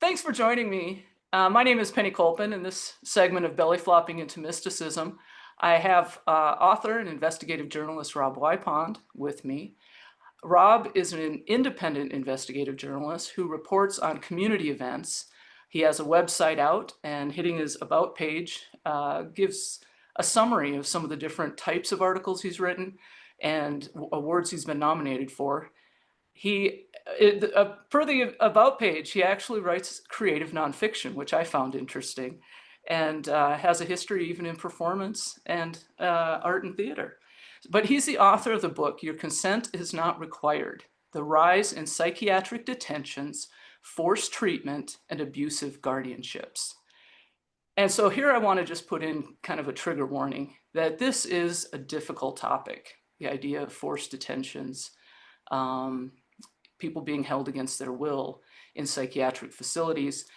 Thanks for joining me. My name is Penny Colpin. In this segment of Belly Flopping into Mysticism, I have author and investigative journalist Rob Wipond with me. Rob is an independent investigative journalist who reports on community events. He has a website out, and hitting his About page gives a summary of some of the different types of articles he's written and awards he's been nominated for. Per the About page, he actually writes creative nonfiction, which I found interesting, and has a history even in performance and art and theater. But he's the author of the book, Your Consent is Not Required: The Rise in Psychiatric Detentions, Forced Treatment, and Abusive Guardianships. And so here I want to just put in kind of a trigger warning that this is a difficult topic, the idea of forced detentions, people being held against their will in psychiatric facilities.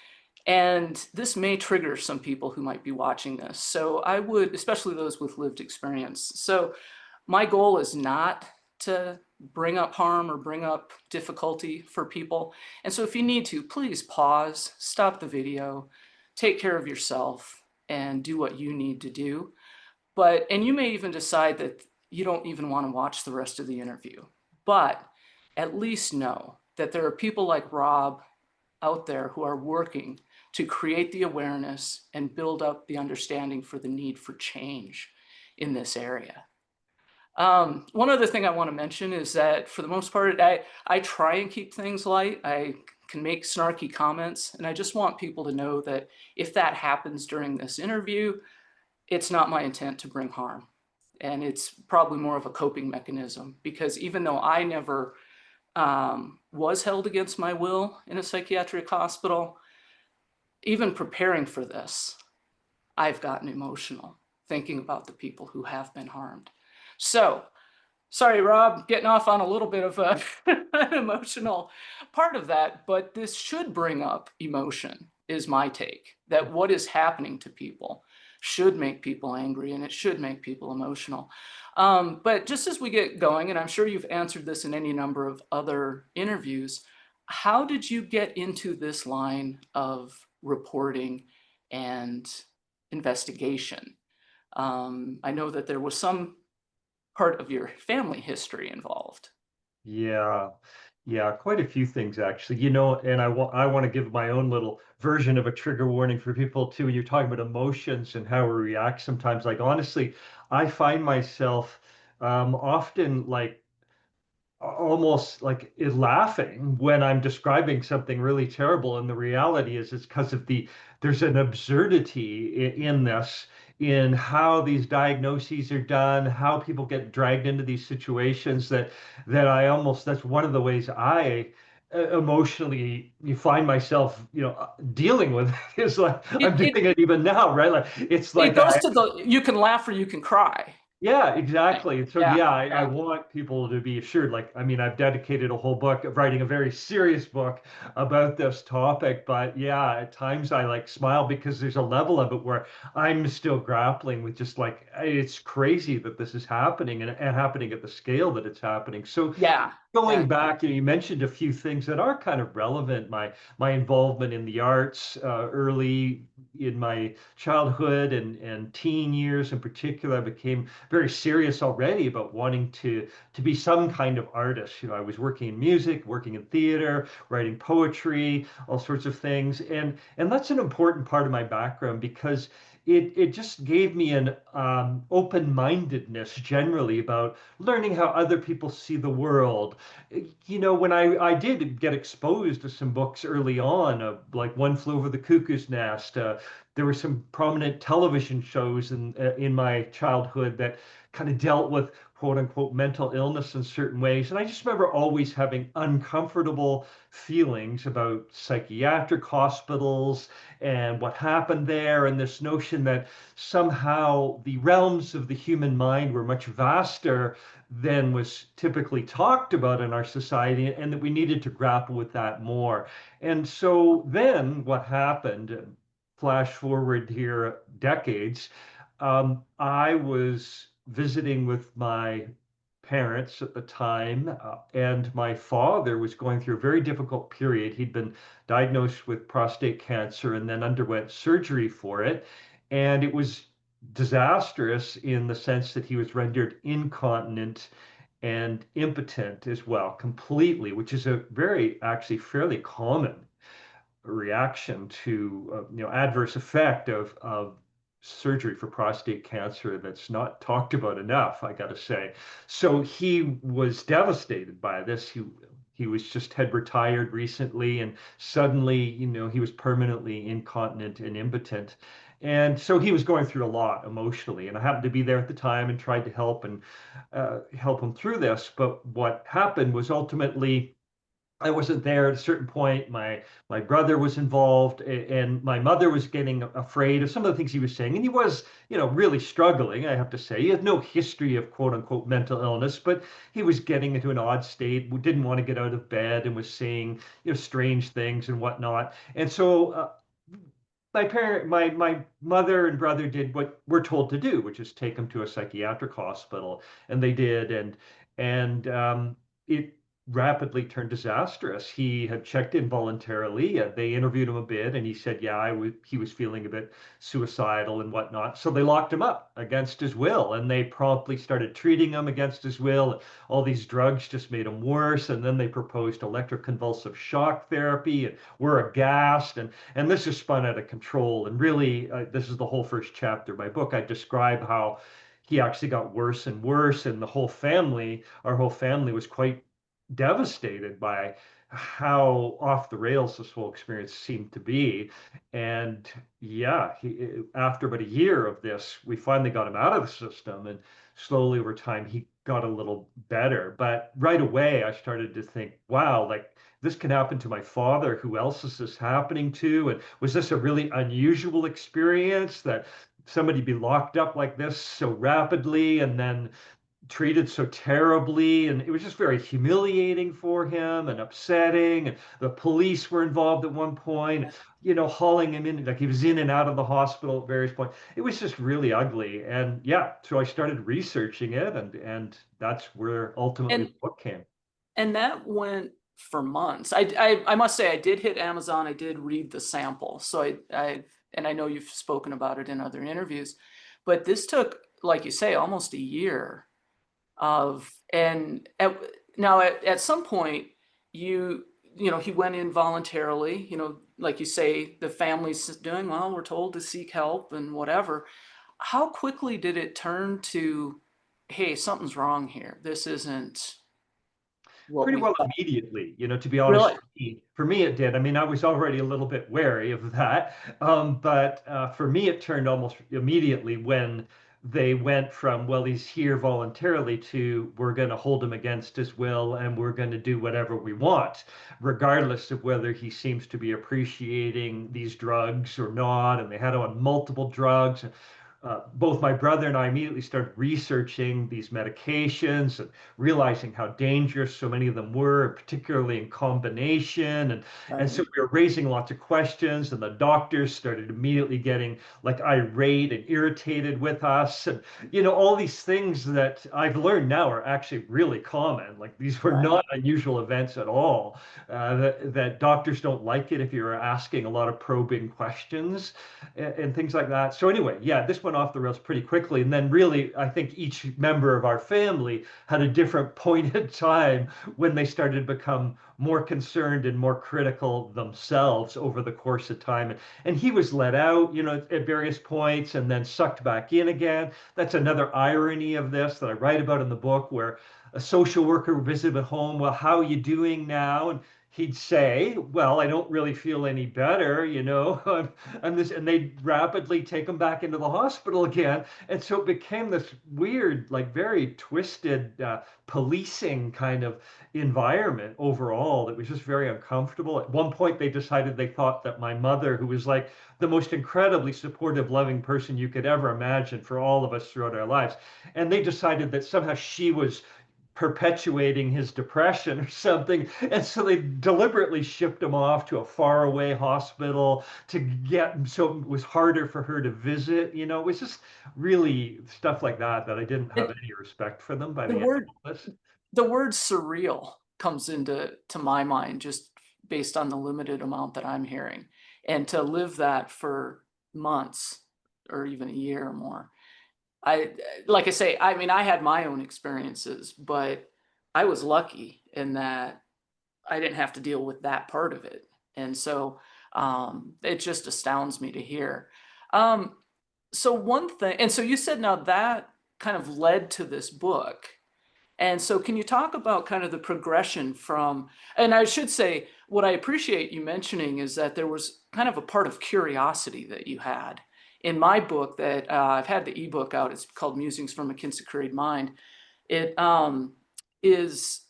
And this may trigger some people who might be watching this. So I would, especially those with lived experience. So my goal is not to bring up harm or bring up difficulty for people. And so if you need to, please pause, stop the video, take care of yourself, and do what you need to do. And you may even decide that you don't even want to watch the rest of the interview. But at least know that there are people like Rob out there who are working to create the awareness and build up the understanding for the need for change in this area. One other thing I want to mention is that for the most part, I try and keep things light. I can make snarky comments, and I just want people to know that if that happens during this interview, it's not my intent to bring harm. And it's probably more of a coping mechanism, because even though I never was held against my will in a psychiatric hospital, even preparing for this, I've gotten emotional thinking about the people who have been harmed. So, sorry, Rob, getting off on a little bit of an emotional part of that, but this should bring up emotion, is my take, that what is happening to people should make people angry, and it should make people emotional. But just as we get going, and I'm sure you've answered this in any number of other interviews, how did you get into this line of reporting and investigation? I know that there was some part of your family history involved. Yeah, yeah, quite a few things actually. And I want to give my own little version of a trigger warning for people too. When you're talking about emotions and how we react sometimes, like honestly, I find myself often like almost like laughing when I'm describing something really terrible. And the reality is it's because of there's an absurdity in this, in how these diagnoses are done, how people get dragged into these situations that that's one of the ways I emotionally you find myself, dealing with is like I'm It, doing it, it even now, right? Like it's it like goes to the, you can laugh or you can cry yeah, thing. exactly. And so, Yeah, yeah, I yeah. want people to be assured. Like, I mean, I've dedicated a whole book of writing a very serious book about this topic. But yeah, at times I like smile because there's a level of it where I'm still grappling with just like, it's crazy that this is happening and happening at the scale that it's happening. So, Yeah, going yeah, back, you mentioned a few things that are kind of relevant. My involvement in the arts early in my childhood and teen years in particular, I became very serious already about wanting to be some kind of artist. I was working in music, working in theater, writing poetry, all sorts of things, and that's an important part of my background because it just gave me an open-mindedness generally about learning how other people see the world. When I did get exposed to some books early on, like One Flew Over the Cuckoo's Nest, there were some prominent television shows in my childhood that kind of dealt with quote unquote mental illness in certain ways. And I just remember always having uncomfortable feelings about psychiatric hospitals and what happened there, and this notion that somehow the realms of the human mind were much vaster than was typically talked about in our society, and that we needed to grapple with that more. And so then what happened, flash forward here decades, I was visiting with my parents at the time, and my father was going through a very difficult period. He'd been diagnosed with prostate cancer and then underwent surgery for it. And it was disastrous in the sense that he was rendered incontinent and impotent as well, completely, which is a very, actually, fairly common reaction to adverse effect of surgery for prostate cancer that's not talked about enough, I gotta say. So he was devastated by this. He was just had retired recently, and suddenly, he was permanently incontinent and impotent. And so he was going through a lot emotionally, and I happened to be there at the time and tried to help and help him through this. But what happened was ultimately I wasn't there at a certain point. My brother was involved, and my mother was getting afraid of some of the things he was saying, and he was, really struggling. I have to say, he had no history of quote unquote mental illness, but he was getting into an odd state. Didn't want to get out of bed, and was saying, strange things and whatnot. And so my mother and brother did what we're told to do, which is take him to a psychiatric hospital, and they did, and it rapidly turned disastrous. He had checked in voluntarily. They interviewed him a bit, and he said, "Yeah, he was feeling a bit suicidal and whatnot." So they locked him up against his will, and they promptly started treating him against his will. All these drugs just made him worse, and then they proposed electroconvulsive shock therapy, and we're aghast, and this is spun out of control. And really, this is the whole first chapter of my book. I describe how he actually got worse and worse, and our whole family was quite devastated by how off the rails this whole experience seemed to be. And yeah, after about a year of this, we finally got him out of the system, and slowly over time, he got a little better. But right away, I started to think, wow, like this can happen to my father. Who else is this happening to? And was this a really unusual experience that somebody be locked up like this so rapidly and then treated so terribly? And it was just very humiliating for him and upsetting. And the police were involved at one point, hauling him in, like he was in and out of the hospital at various points. It was just really ugly. And yeah, so I started researching it, and that's where ultimately And the book came. and that went for months. I must say I did hit Amazon. I did read the sample. So and I know you've spoken about it in other interviews, but this took, like you say, almost a year of, and at some point he went in voluntarily, like you say, the family's doing, well, we're told to seek help and whatever. How quickly did it turn to, hey, something's wrong here? This isn't what Pretty we well thought. immediately, to be honest. Really? For me, it did. I mean, I was already a little bit wary of that, but for me, it turned almost immediately when they went from, well, he's here voluntarily, to we're going to hold him against his will, and we're going to do whatever we want, regardless of whether he seems to be appreciating these drugs or not. And they had him on multiple drugs. Both my brother and I immediately started researching these medications and realizing how dangerous so many of them were, particularly in combination. And so Right. we were raising lots of questions, and the doctors started immediately getting like irate and irritated with us. And, all these things that I've learned now are actually really common. Like these were Right. not unusual events at all. That doctors don't like it if you're asking a lot of probing questions and things like that. So anyway, yeah, this went off the rails pretty quickly. And then really, I think each member of our family had a different point in time when they started to become more concerned and more critical themselves over the course of time. And he was let out, at various points and then sucked back in again. That's another irony of this that I write about in the book, where a social worker would visit at home. Well, how are you doing now? And he'd say, well, I don't really feel any better, I'm this, and they'd rapidly take him back into the hospital again. And so it became this weird, like very twisted policing kind of environment overall that was just very uncomfortable. At one point, they decided they thought that my mother, who was like the most incredibly supportive, loving person you could ever imagine for all of us throughout our lives, and they decided that somehow she was perpetuating his depression or something. And so they deliberately shipped him off to a faraway hospital to get him so it was harder for her to visit. It was just really stuff like that that I didn't have And any respect for them by the the end word of all this. the word surreal comes into my mind just based on the limited amount that I'm hearing. And to live that for months or even a year or more. I like I say, I mean, I had my own experiences, but I was lucky in that I didn't have to deal with that part of it. And so it just astounds me to hear. Um, so one thing, and so you said now that kind of led to this book. And so can you talk about kind of the progression from, and I should say, what I appreciate you mentioning is that there was kind of a part of curiosity that you had. In my book that I've had the ebook out, it's called Musings from a Consecrated Mind. It is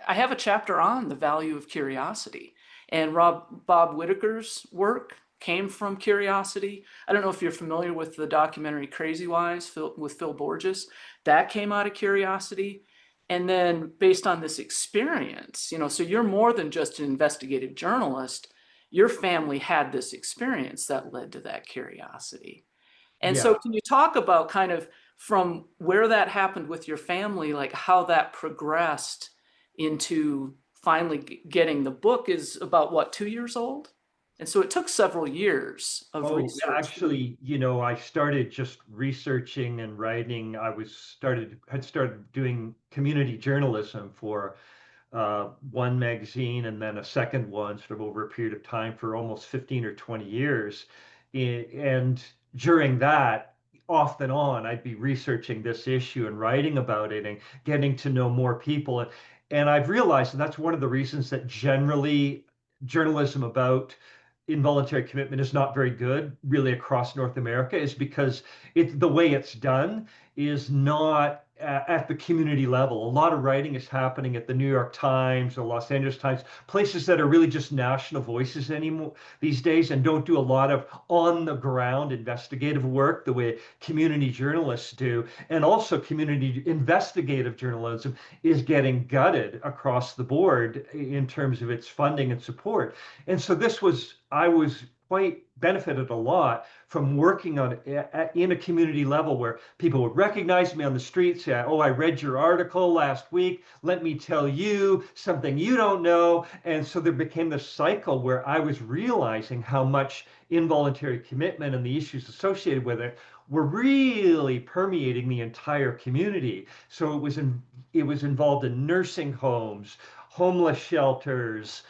I have a chapter on the value of curiosity, and Bob Whitaker's work came from curiosity. I don't know if you're familiar with the documentary Crazy Wise with Phil Borges. That came out of curiosity. And then based on this experience, so you're more than just an investigative journalist. Your family had this experience that led to that curiosity. And so Yeah. can you talk about kind of from where that happened with your family, like how that progressed into finally getting the book is about what, 2 years old? And so it took several years of Oh, research for you. actually, I started just researching and writing. Had started doing community journalism for one magazine and then a second one sort of over a period of time for almost 15 or 20 years. And during that, off and on, I'd be researching this issue and writing about it and getting to know more people. And I've realized, and that's one of the reasons that generally journalism about involuntary commitment is not very good really across North America, is because the way it's done is not at the community level. A lot of writing is happening at the New York Times or Los Angeles Times, places that are really just national voices anymore these days and don't do a lot of on the ground investigative work the way community journalists do. And also community investigative journalism is getting gutted across the board in terms of its funding and support. And so I was quite benefited a lot from working on in a community level where people would recognize me on the street, say, "Oh, I read your article last week. Let me tell you something you don't know." And so there became this cycle where I was realizing how much involuntary commitment and the issues associated with it were really permeating the entire community. So it was involved in nursing homes, homeless shelters,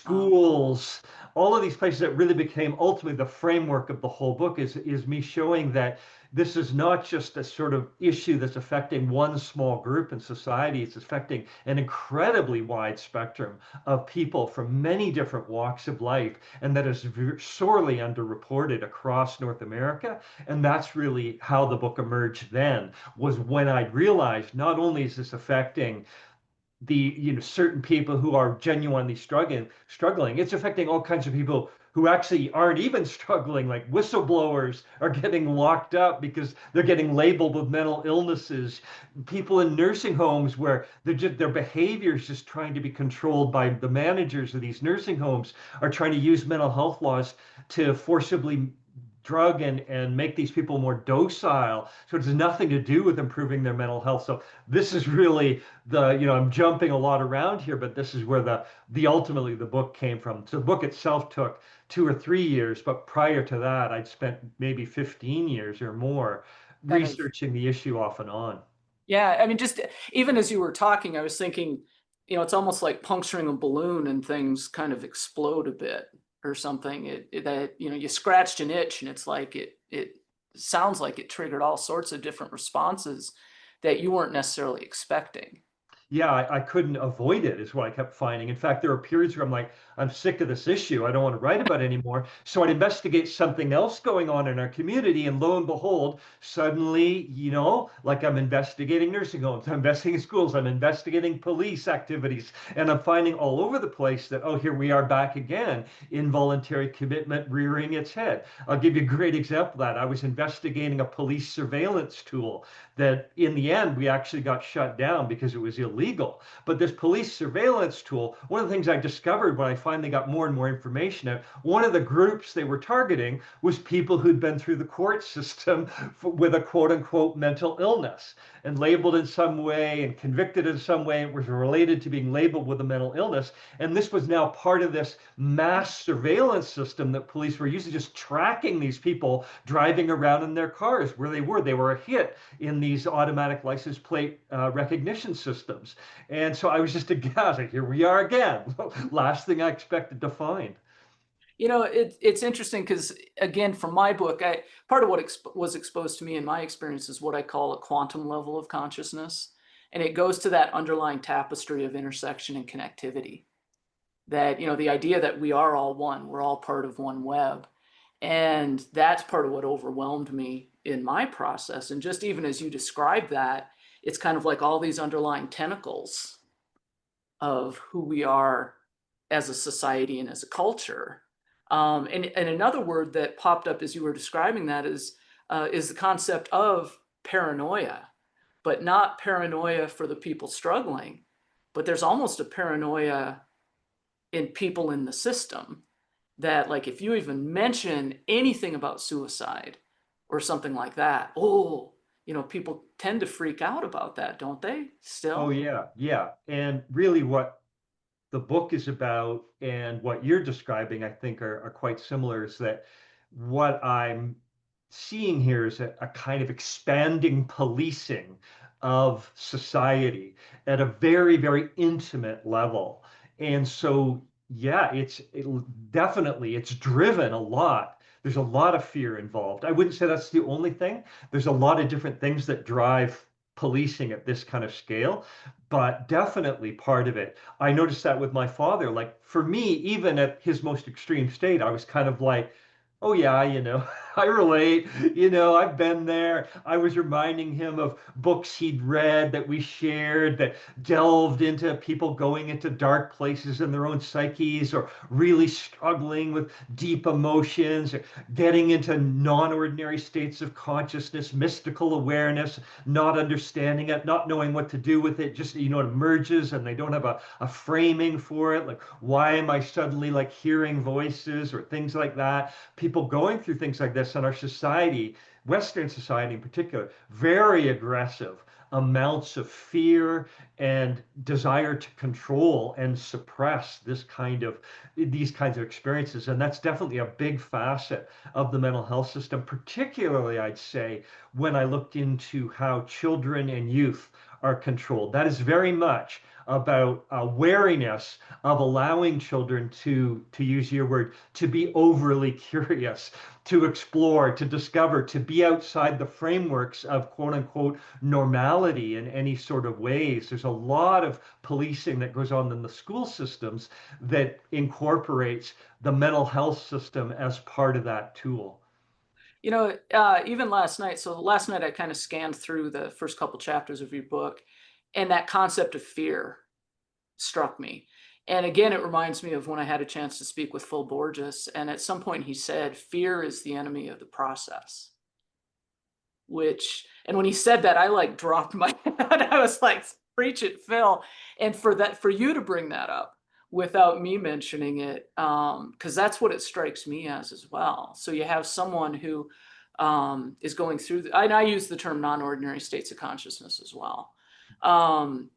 Um, schools, all of these places that really became ultimately the framework of the whole book is me showing that this is not just a sort of issue that's affecting one small group in society. It's affecting an incredibly wide spectrum of people from many different walks of life, and that is sorely underreported across North America. And that's really how the book emerged then, was when I realized not only is this affecting certain people who are genuinely struggling, it's affecting all kinds of people who actually aren't even struggling, like whistleblowers are getting locked up because they're getting labeled with mental illnesses. People in nursing homes where their behavior is just trying to be controlled by the managers of these nursing homes are trying to use mental health laws to forcibly drug and make these people more docile. So it has nothing to do with improving their mental health. So this is really I'm jumping a lot around here, but this is where the ultimately the book came from. So the book itself took 2 or 3 years, but prior to that, I'd spent maybe 15 years or more Kind of, researching the issue off and on. yeah, I mean, just even as you were talking, I was thinking, it's almost like puncturing a balloon and things kind of explode a bit or something. That, you scratched an itch and it's like it sounds like it triggered all sorts of different responses that you weren't necessarily expecting. Yeah, I couldn't avoid it, is what I kept finding. In fact, there were periods where I'm like, I'm sick of this issue. I don't want to write about it anymore. So I'd investigate something else going on in our community. And lo and behold, suddenly, like I'm investigating nursing homes, I'm investigating schools, I'm investigating police activities, and I'm finding all over the place that, oh, here we are back again, involuntary commitment rearing its head. I'll give you a great example of that. I was investigating a police surveillance tool that in the end we actually got shut down because it was illegal. But this police surveillance tool, one of the things I discovered when I finally got more and more information out, one of the groups they were targeting was people who'd been through the court system with a quote unquote mental illness and labeled in some way and convicted in some way. It was related to being labeled with a mental illness. And this was now part of this mass surveillance system that police were using, just tracking these people driving around in their cars where they were. They were a hit in these automatic license plate recognition systems. And so I was just aghast. Like, here we are again. Last thing I expected to find. It's interesting because, again, from my book, part of what was exposed to me in my experience is what I call a quantum level of consciousness. And it goes to that underlying tapestry of intersection and connectivity. That, the idea that we are all one, we're all part of one web. And that's part of what overwhelmed me in my process. And just even as you described that, it's kind of like all these underlying tentacles of who we are as a society and as a culture. And another word that popped up as you were describing that is the concept of paranoia, but not paranoia for the people struggling, but there's almost a paranoia in people in the system that, like, if you even mention anything about suicide or something like that, people tend to freak out about that, don't they? Oh, Still? yeah, yeah. And really, what the book is about and what you're describing, I think, are quite similar. Is that what I'm seeing here is a kind of expanding policing of society at a very, very intimate level. And so, yeah, definitely it's driven a lot. There's a lot of fear involved. I wouldn't say that's the only thing. There's a lot of different things that drive policing at this kind of scale, but definitely part of it. I noticed that with my father. Like for me, even at his most extreme state, I was kind of like, oh yeah, I relate, I've been there. I was reminding him of books he'd read that we shared that delved into people going into dark places in their own psyches or really struggling with deep emotions, or getting into non-ordinary states of consciousness, mystical awareness, not understanding it, not knowing what to do with it, just, it emerges and they don't have a framing for it. Like, why am I suddenly like hearing voices or things like that? People going through things like this in our society, Western society in particular, very aggressive amounts of fear and desire to control and suppress these kinds of experiences. And that's definitely a big facet of the mental health system, particularly, I'd say, when I looked into how children and youth are controlled. That is very much about wariness of allowing children to use your word, to be overly curious, to explore, to discover, to be outside the frameworks of quote unquote normality in any sort of ways. There's a lot of policing that goes on in the school systems that incorporates the mental health system as part of that tool. Even last night, so last night I kind of scanned through the first couple chapters of your book, and that concept of fear struck me. And again, it reminds me of when I had a chance to speak with Phil Borges, and at some point he said, fear is the enemy of the process. And when he said that, I like dropped my head. I was like, preach it, Phil. And for you to bring that up without me mentioning it, because that's what it strikes me as well. So you have someone who is going through, and I use the term non-ordinary states of consciousness as well, um,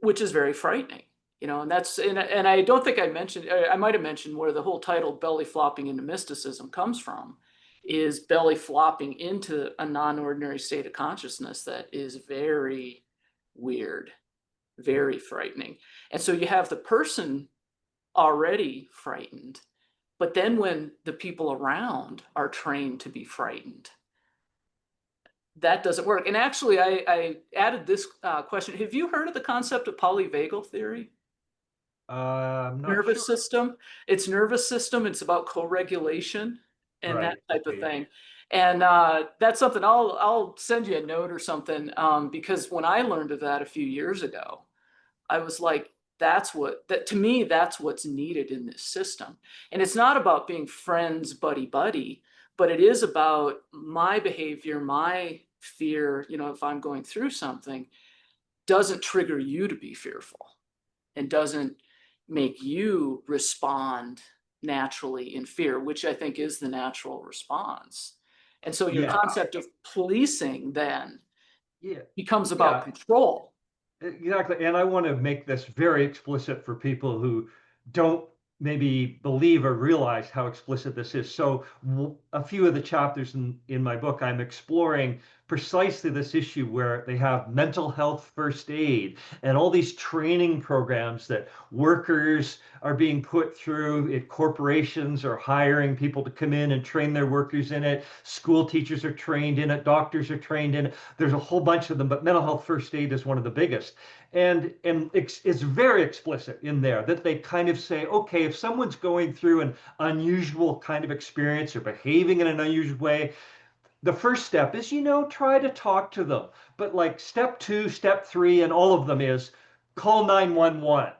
which is very frightening. And I don't think I mentioned, I might have mentioned where the whole title belly flopping into mysticism comes from, is belly flopping into a non-ordinary state of consciousness that is very weird, very frightening. And so you have the person already frightened, but then when the people around are trained to be frightened, that doesn't work. And actually, I added this question. Have you heard of the concept of polyvagal theory? I'm not Nervous sure. system. It's nervous system. It's about co-regulation and that Right. type of Okay. thing. And that's something I'll send you a note or something, because when I learned of that a few years ago, I was like, that's what that to me, that's what's needed in this system. And it's not about being friends, buddy, buddy, but it is about my behavior, my fear, if I'm going through something, doesn't trigger you to be fearful and doesn't make you respond naturally in fear, which I think is the natural response. And so your Yeah. concept of policing then Yeah. becomes about Yeah. control. Exactly. And I want to make this very explicit for people who don't maybe believe or realize how explicit this is. So, a few of the chapters in my book, I'm exploring precisely this issue where they have mental health first aid and all these training programs that workers are being put through. If corporations are hiring people to come in and train their workers in it, school teachers are trained in it, doctors are trained in it. There's a whole bunch of them, but mental health first aid is one of the biggest. And it's very explicit in there that they kind of say, okay, if someone's going through an unusual kind of experience or behaving in an unusual way, the first step is, try to talk to them. But like step two, step three, and all of them is call 911.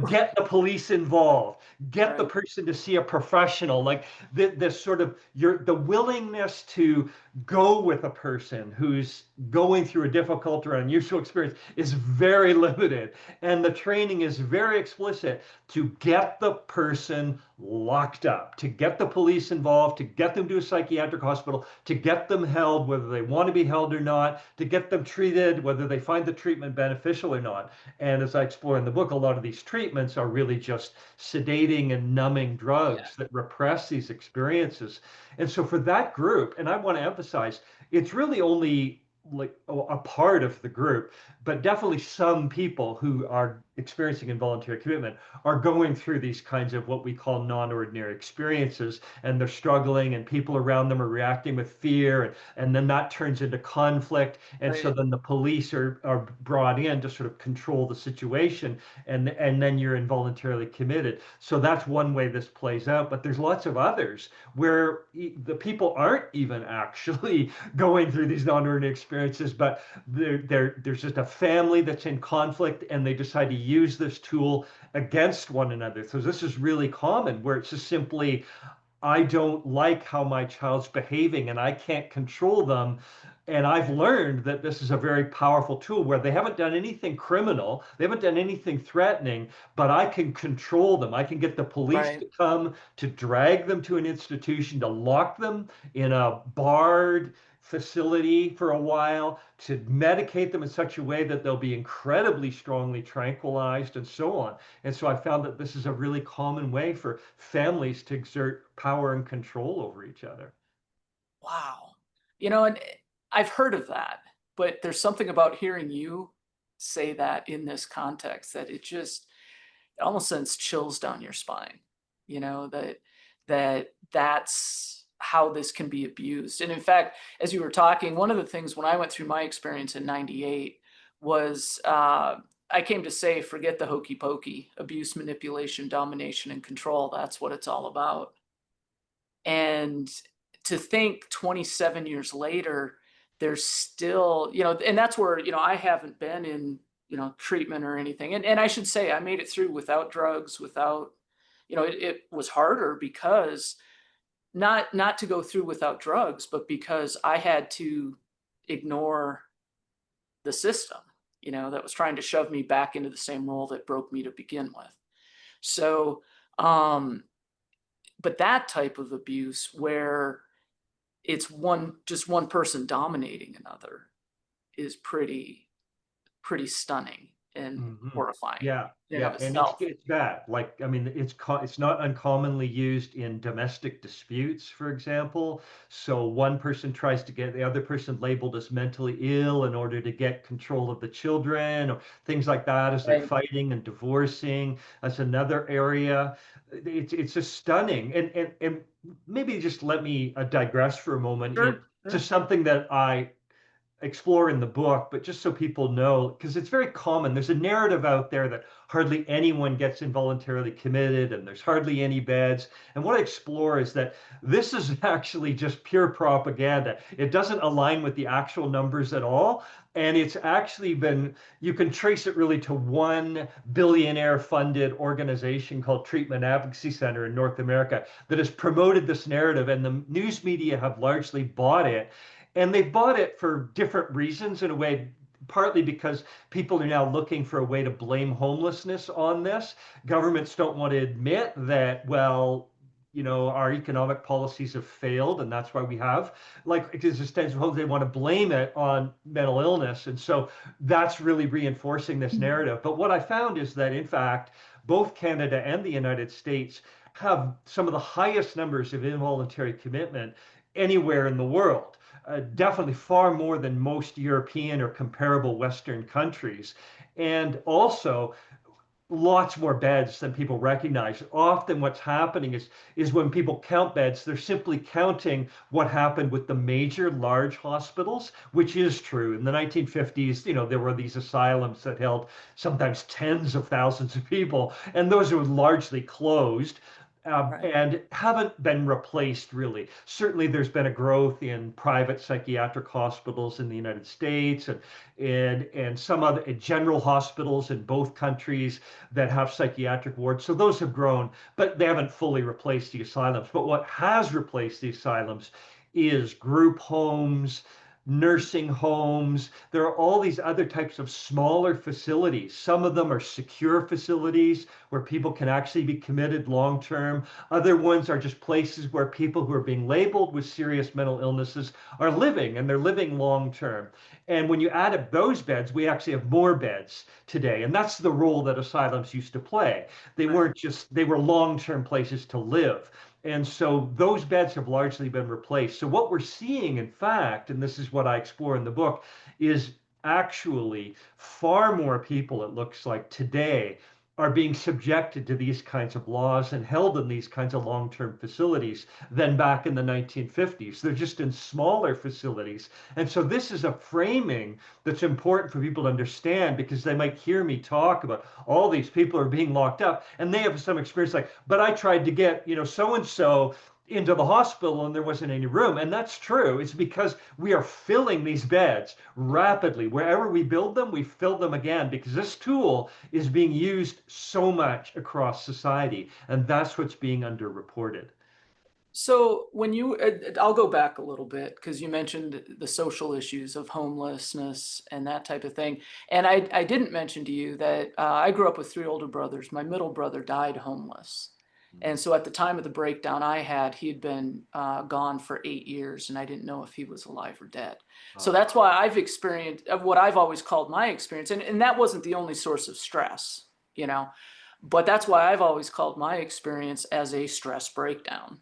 Get the police involved, get the Right. person to see a professional. Like this sort of the willingness to go with a person who's going through a difficult or unusual experience is very limited. And the training is very explicit to get the person locked up, to get the police involved, to get them to a psychiatric hospital, to get them held, whether they want to be held or not, to get them treated, whether they find the treatment beneficial or not. And as I explore in the book, a lot of these treatments are really just sedating and numbing Yeah. drugs that repress these experiences. And so for that group, and I want to emphasize, it's really only like a part of the group, but definitely some people who are experiencing involuntary commitment are going through these kinds of what we call non-ordinary experiences, and they're struggling, and people around them are reacting with fear, and then that turns into conflict, and so Right. then the police are brought in to sort of control the situation, and then you're involuntarily committed. So that's one way this plays out, but there's lots of others where the people aren't even actually going through these non-ordinary experiences, but there's just a family that's in conflict, and they decide to use this tool against one another. So this is really common where it's just simply, I don't like how my child's behaving and I can't control them. And I've learned that this is a very powerful tool where they haven't done anything criminal, they haven't done anything threatening, but I can control them. I can get the police Right. to come, to drag them to an institution, to lock them in a barred facility for a while, to medicate them in such a way that they'll be incredibly strongly tranquilized, and so on. And so I found that this is a really common way for families to exert power and control over each other. Wow. And I've heard of that, but there's something about hearing you say that in this context that it almost sends chills down your spine. That's how this can be abused. And in fact, as you were talking, one of the things when I went through my experience in '98 was I came to say, forget the hokey pokey, abuse, manipulation, domination, and control. That's what it's all about. And to think 27 years later, there's still, and that's where, I haven't been in, treatment or anything. And I should say I made it through without drugs, without, it was harder because not to go through without drugs, but because I had to ignore the system, that was trying to shove me back into the same role that broke me to begin with. So, but that type of abuse where it's just one person dominating another is pretty stunning and Hmm. horrifying Yeah, in and of yeah, and it's itself. it's bad. Like, I mean, it's not uncommonly used in domestic disputes, for example. So one person tries to get the other person labeled as mentally ill in order to get control of the children, or things like that as they're Right. fighting and divorcing. That's another area. It's just stunning. And maybe just let me digress for a moment Sure, to sure. something that I explore in the book, but just so people know, because it's very common. There's a narrative out there that hardly anyone gets involuntarily committed and there's hardly any beds. And what I explore is that this is actually just pure propaganda. It doesn't align with the actual numbers at all. And it's actually been, you can trace it really to one billionaire funded organization called Treatment Advocacy Center in North America that has promoted this narrative, and the news media have largely bought it. And they've bought it for different reasons in a way, partly because people are now looking for a way to blame homelessness on this. Governments don't want to admit that, well, our economic policies have failed, and that's why we have like existential hope. They want to blame it on mental illness. And so that's really reinforcing this narrative. But what I found is that, in fact, both Canada and the United States have some of the highest numbers of involuntary commitment anywhere in the world. Definitely far more than most European or comparable Western countries. And also, lots more beds than people recognize. Often what's happening is when people count beds, they're simply counting what happened with the major large hospitals, which is true. In the 1950s, there were these asylums that held sometimes tens of thousands of people, and those were largely closed. Right. And haven't been replaced really. Certainly, there's been a growth in private psychiatric hospitals in the United States and some other general hospitals in both countries that have psychiatric wards. So those have grown, but they haven't fully replaced the asylums. But what has replaced the asylums is group homes, nursing homes. There are all these other types of smaller facilities. Some of them are secure facilities where people can actually be committed long term. Other ones are just places where people who are being labeled with serious mental illnesses are living, and they're living long term. And when you add up those beds, we actually have more beds today. And that's the role that asylums used to play. They Right. weren't just, they were long term places to live. And so those beds have largely been replaced. So what we're seeing, in fact, and this is what I explore in the book, is actually far more people, it looks like today, are being subjected to these kinds of laws and held in these kinds of long-term facilities than back in the 1950s. They're just in smaller facilities. And so this is a framing that's important for people to understand, because they might hear me talk about all these people are being locked up and they have some experience like, but I tried to get, so and so into the hospital and there wasn't any room. And that's true. It's because we are filling these beds rapidly. Wherever we build them, we fill them again, because this tool is being used so much across society. And that's what's being underreported. So when I'll go back a little bit because you mentioned the social issues of homelessness and that type of thing. And I didn't mention to you that I grew up with three older brothers. My middle brother died homeless. And so at the time of the breakdown I had, he had been gone for 8 years and I didn't know if he was alive or dead. So Uh, that's why I've experienced what I've always called my experience. And that wasn't the only source of stress, you know, but that's why I've always called my experience as a stress breakdown,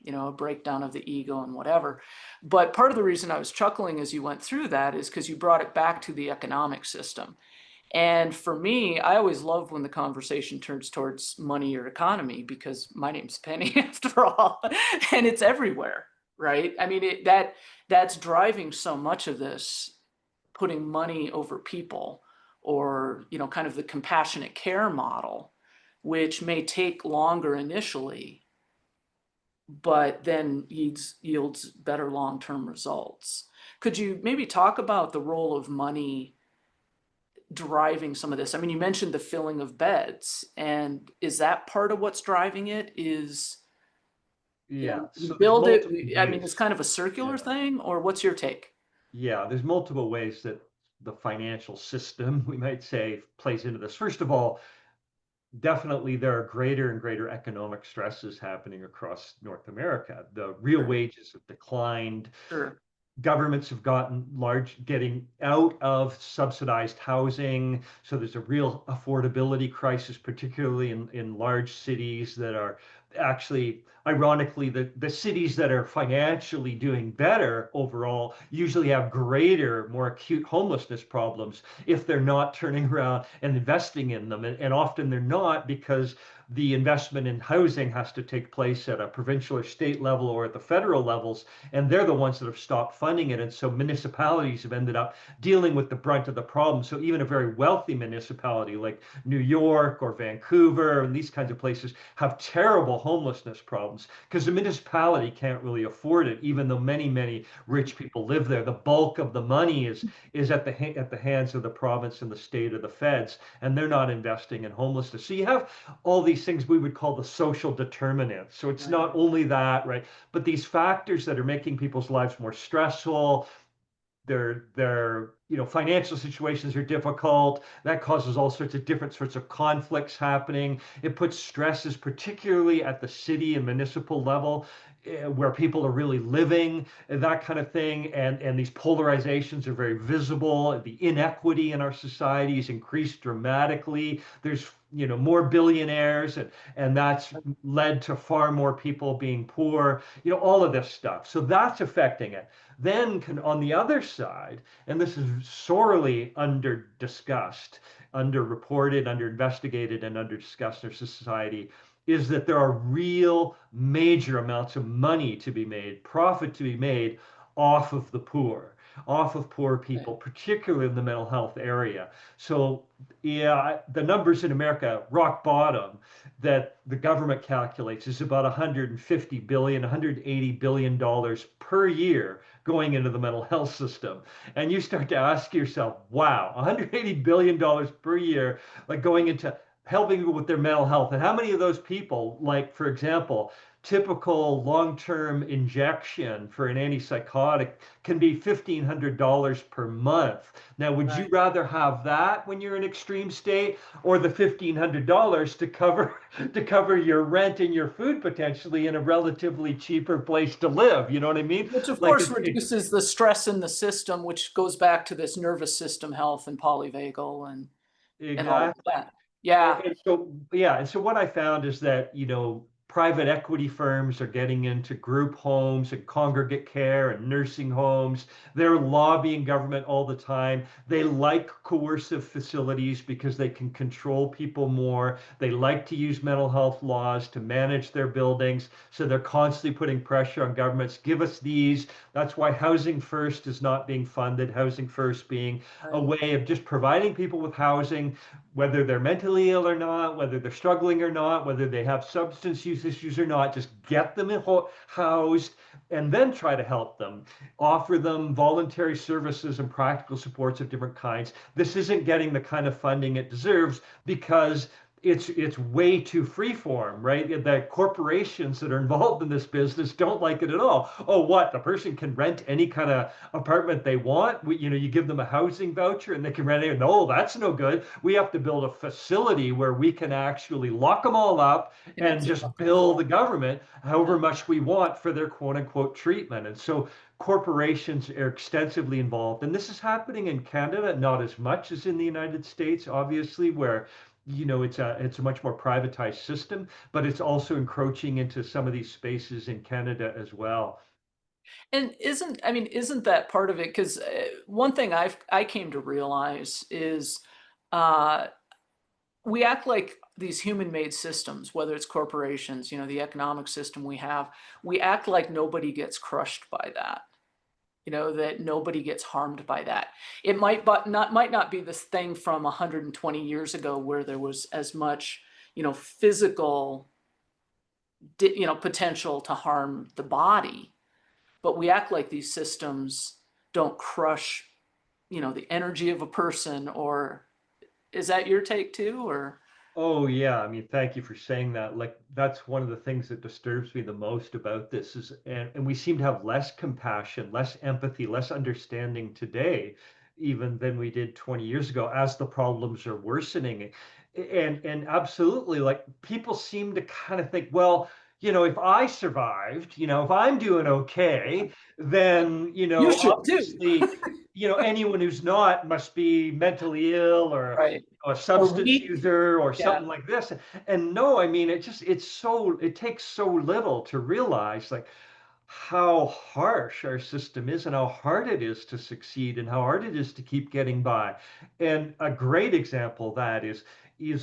a breakdown of the ego and whatever. But part of the reason I was chuckling as you went through that is because you brought it back to the economic system. And for me, I always love when the conversation turns towards money or economy because my name's Penny after all, and it's everywhere, right? I mean, that's driving so much of this, putting money over people, or kind of the compassionate care model, which may take longer initially but then yields better long-term results. Could you maybe talk about the role of money driving some of this? I mean, you mentioned the filling of beds, and is that part of what's driving it? Is, yeah, we so there's build it, multiple I mean, it's ways. kind of a circular Yeah. thing, or what's your take? Yeah, there's multiple ways that the financial system, we might say, plays into this. First of all, definitely there are greater and greater economic stresses happening across North America. The real Sure, wages have declined. sure, Governments have gotten getting out of subsidized housing. So there's a real affordability crisis, particularly in large cities that are actually ironically, the cities that are financially doing better overall usually have greater, more acute homelessness problems if they're not turning around and investing in them. And often they're not, because the investment in housing has to take place at a provincial or state level or at the federal levels, and they're the ones that have stopped funding it. And so municipalities have ended up dealing with the brunt of the problem. So even a very wealthy municipality like New York or Vancouver and these kinds of places have terrible homelessness problems because the municipality can't really afford it, even though many, many rich people live there. The bulk of the money is at the hands of the province and the state or the feds, and they're not investing in homelessness. So you have all these things we would call the social determinants. So it's Right. not only that, right, but these factors that are making people's lives more stressful, their financial situations are difficult. That causes all sorts of different sorts of conflicts happening. It puts stresses, particularly at the city and municipal level, where people are really living, and that kind of thing. And these polarizations are very visible. The inequity in our society has increased dramatically. There's more billionaires, and that's led to far more people being poor. All of this stuff. So that's affecting it. Then on the other side, and this is sorely under discussed, under reported, under investigated, and under discussed in our society, is that there are real major amounts of money to be made, profit to be made off of the poor, off of poor Right. people, particularly in the mental health area. So, yeah, the numbers in America, rock bottom, that the government calculates is about 150 billion, 180 billion dollars per year going into the mental health system. And you start to ask yourself, wow, 180 billion dollars per year, like going into helping people with their mental health. And how many of those people, like, for example, typical long-term injection for an antipsychotic can be $1,500 per month. Now, would you Right. rather have that when you're in extreme state, or the $1,500 to cover your rent and your food potentially in a relatively cheaper place to live? You know what I mean? Which of Like course reduces the stress in the system, which goes back to this nervous system health and polyvagal and all of exactly. that. Yeah. And so, yeah, and so what I found is that, private equity firms are getting into group homes and congregate care and nursing homes. They're lobbying government all the time. They like coercive facilities because they can control people more. They like to use mental health laws to manage their buildings. So they're constantly putting pressure on governments. Give us these. That's why Housing First is not being funded. Housing First being a Right. way of just providing people with housing, whether they're mentally ill or not, whether they're struggling or not, whether they have substance use issues or not, just get them housed and then try to help them. Offer them voluntary services and practical supports of different kinds. This isn't getting the kind of funding it deserves because it's way too freeform, right? The corporations that are involved in this business don't like it at all. Oh, what? The person can rent any kind of apartment they want. You give them a housing voucher and they can rent it. No, that's no good. We have to build a facility where we can actually lock them all up And and it's just about bill the control. government however Yeah. much we want for their quote unquote treatment. And so corporations are extensively involved. And this is happening in Canada, not as much as in the United States, obviously, where it's a much more privatized system, but it's also encroaching into some of these spaces in Canada as well. And isn't that part of it? Because one thing I came to realize is uh, we act like these human-made systems, whether it's corporations, the economic system we have, we act like nobody gets crushed by that. That nobody gets harmed by that. It might not be this thing from 120 years ago where there was as much, physical, potential to harm the body, but we act like these systems don't crush, the energy of a person. Or is that your take too? Or Oh yeah, I mean, thank you for saying that. Like that's one of the things that disturbs me the most about this is, and we seem to have less compassion, less empathy, less understanding today, even than we did 20 years ago, as the problems are worsening. And absolutely, like people seem to kind of think, well, if I survived, if I'm doing okay, then, You should too. obviously, anyone who's not must be mentally ill or Right. a Or substance weak. user or Yeah. something like this. And no, I mean, it takes so little to realize like how harsh our system is and how hard it is to succeed and how hard it is to keep getting by. And a great example of that is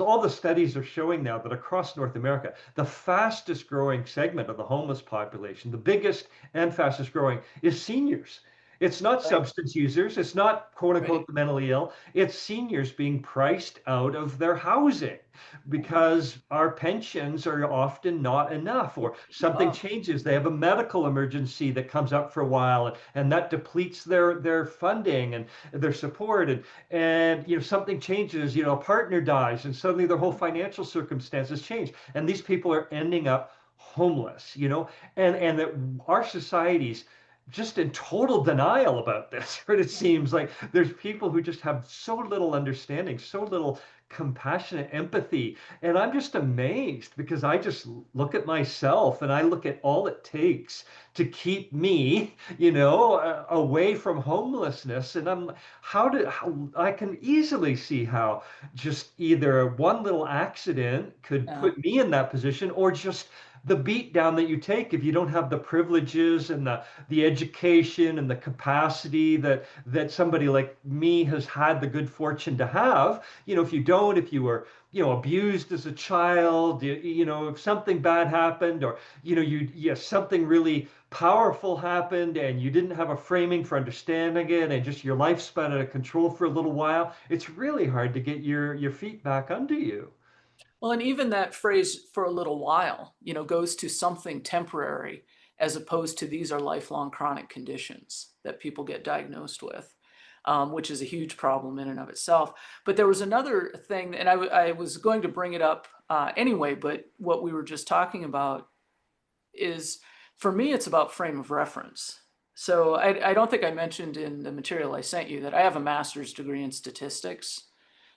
all the studies are showing now that across North America, the fastest growing segment of the homeless population, the biggest and fastest growing, is seniors. It's not Right. substance users. It's not quote Right. unquote the mentally ill. It's seniors being priced out of their housing because our pensions are often not enough or something Oh, changes. They have a medical emergency that comes up for a while and that depletes their funding and their support. And something changes, a partner dies and suddenly their whole financial circumstances change. And these people are ending up homeless, and that our society's just in total denial about this. Right? It seems like there's people who just have so little understanding, so little compassionate empathy. And I'm just amazed because I just look at myself and I look at all it takes to keep me, away from homelessness. And how I can easily see how just either one little accident could yeah. put me in that position or just the beat down that you take if you don't have the privileges and the education and the capacity that somebody like me has had the good fortune to have. If you don't, if you were, abused as a child, if something bad happened or, yes, something really powerful happened and you didn't have a framing for understanding it and just your life spun out of control for a little while, it's really hard to get your feet back under you. Well, and even that phrase for a little while, goes to something temporary as opposed to these are lifelong chronic conditions that people get diagnosed with, which is a huge problem in and of itself. But there was another thing, and I was going to bring it up anyway, but what we were just talking about is for me, it's about frame of reference. So I don't think I mentioned in the material I sent you that I have a master's degree in statistics.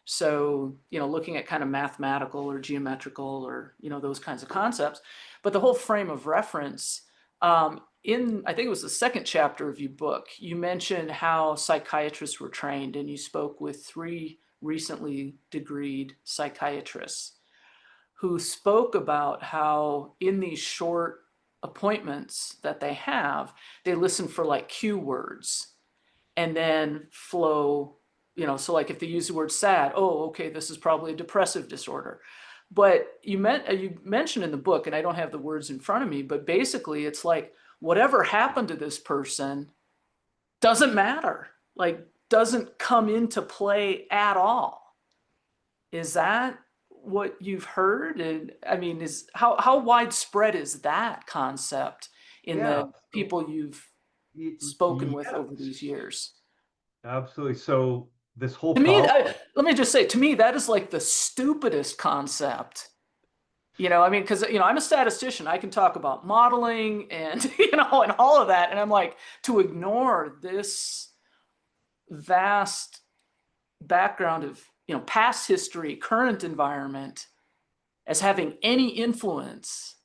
So, looking at kind of mathematical or geometrical or, those kinds of concepts. But the whole frame of reference, I think it was the second chapter of your book, you mentioned how psychiatrists were trained and you spoke with 3 recently degreed psychiatrists who spoke about how in these short appointments that they have, they listen for like cue words and then flow, so like if they use the word sad, oh, okay, this is probably a depressive disorder. But you mentioned in the book, and I don't have the words in front of me, but basically it's like whatever happened to this person doesn't matter, like doesn't come into play at all. Is that what you've heard? And I mean, is how widespread is that concept in Yeah. the So, people you've spoken with over yes, these years? absolutely. So this whole To me, problem. let me just say, to me, that is like the stupidest concept. I mean, because I'm a statistician, I can talk about modeling and and all of that, and I'm like, to ignore this vast background of past history, current environment as having any influence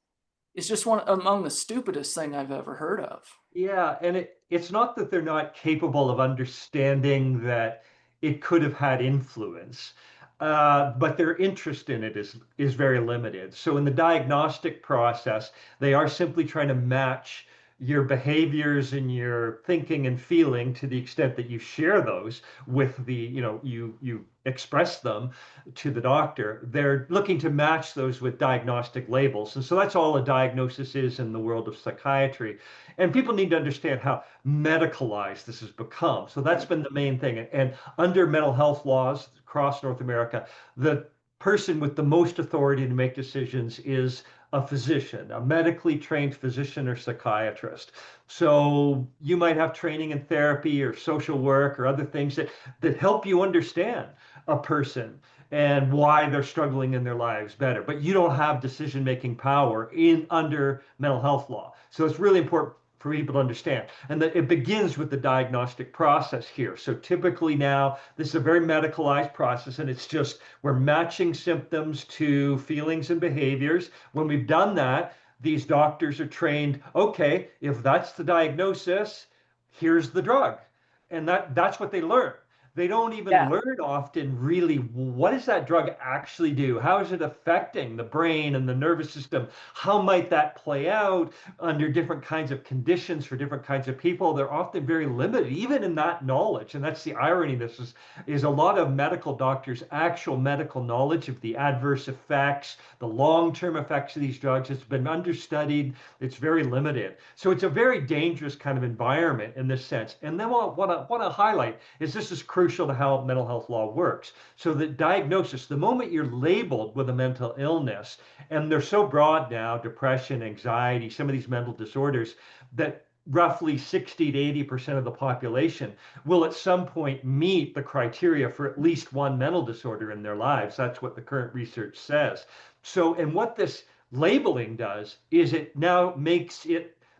is just one among the stupidest thing I've ever heard of. Yeah, and it's not that they're not capable of understanding that it could have had influence, but their interest in it is very limited. So in the diagnostic process, they are simply trying to match your behaviors and your thinking and feeling to the extent that you share those with you express them to the doctor. They're looking to match those with diagnostic labels. And so that's all a diagnosis is in the world of psychiatry. And people need to understand how medicalized this has become. So that's been the main thing. And under mental health laws across North America, the person with the most authority to make decisions is a physician, a medically trained physician or psychiatrist. So you might have training in therapy or social work or other things that help you understand a person and why they're struggling in their lives better. But you don't have decision-making power in under mental health law. So it's really important for people to understand. And that it begins with the diagnostic process here. So typically now, this is a very medicalized process, and it's just we're matching symptoms to feelings and behaviors. When we've done that, these doctors are trained, okay, if that's the diagnosis, here's the drug. And that's what they learn. They don't even Yeah. learn often really what does that drug actually do? How is it affecting the brain and the nervous system? How might that play out under different kinds of conditions for different kinds of people? They're often very limited, even in that knowledge. And that's the irony. Is a lot of medical doctors' actual medical knowledge of the adverse effects, the long-term effects of these drugs. It's been understudied. It's very limited. So it's a very dangerous kind of environment in this sense. And then what I want to highlight is this is crucial to how mental health law works. So the diagnosis, the moment you're labeled with a mental illness, and they're so broad now, depression, anxiety, some of these mental disorders, that roughly 60 to 80% of the population will at some point meet the criteria for at least one mental disorder in their lives. That's what the current research says. So, and what this labeling does is it now makes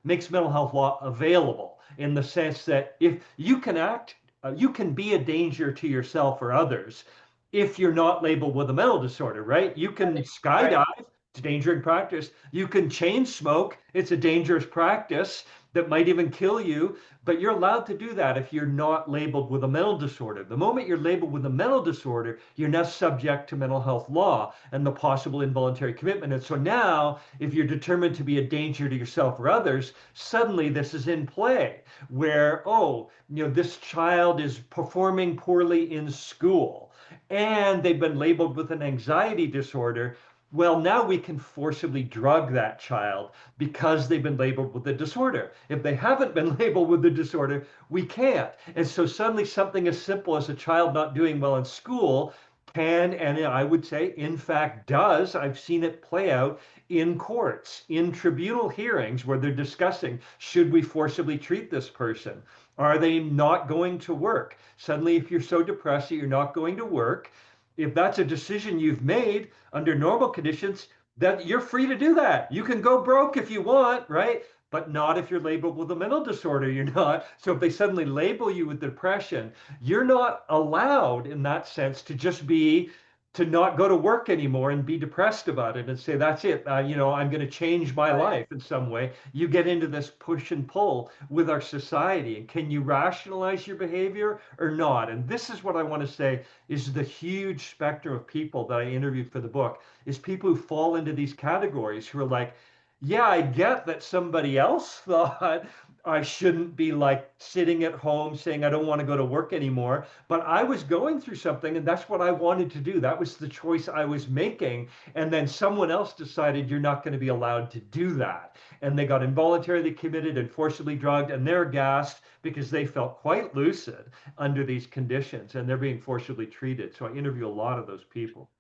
mental health law available in the sense that if you can act, you can be a danger to yourself or others if you're not labeled with a mental disorder, right? You can Right. skydive, it's a dangerous practice. You can chain smoke, it's a dangerous practice that might even kill you, but you're allowed to do that if you're not labeled with a mental disorder. The moment you're labeled with a mental disorder, you're now subject to mental health law and the possible involuntary commitment. And so now, if you're determined to be a danger to yourself or others, suddenly this is in play where, oh, this child is performing poorly in school and they've been labeled with an anxiety disorder. Well, now we can forcibly drug that child because they've been labeled with a disorder. If they haven't been labeled with the disorder, we can't. And so suddenly something as simple as a child not doing well in school can, and I would say, in fact, does. I've seen it play out in courts, in tribunal hearings where they're discussing, should we forcibly treat this person? Are they not going to work? Suddenly, if you're so depressed that you're not going to work, if that's a decision you've made under normal conditions, that you're free to do that. You can go broke if you want, right? But not if you're labeled with a mental disorder. You're not. So if they suddenly label you with depression, you're not allowed in that sense to just be to not go to work anymore and be depressed about it and say that's it. I'm going to change my Right. life in some way. You get into this push and pull with our society, and can you rationalize your behavior or not? And this is what I want to say is the huge spectrum of people that I interviewed for the book is people who fall into these categories who are like, yeah, I get that somebody else thought I shouldn't be like sitting at home saying I don't want to go to work anymore, but I was going through something and that's what I wanted to do. That was the choice I was making. And then someone else decided you're not going to be allowed to do that. And they got involuntarily committed and forcibly drugged, and they're gassed because they felt quite lucid under these conditions and they're being forcibly treated. So I interview a lot of those people.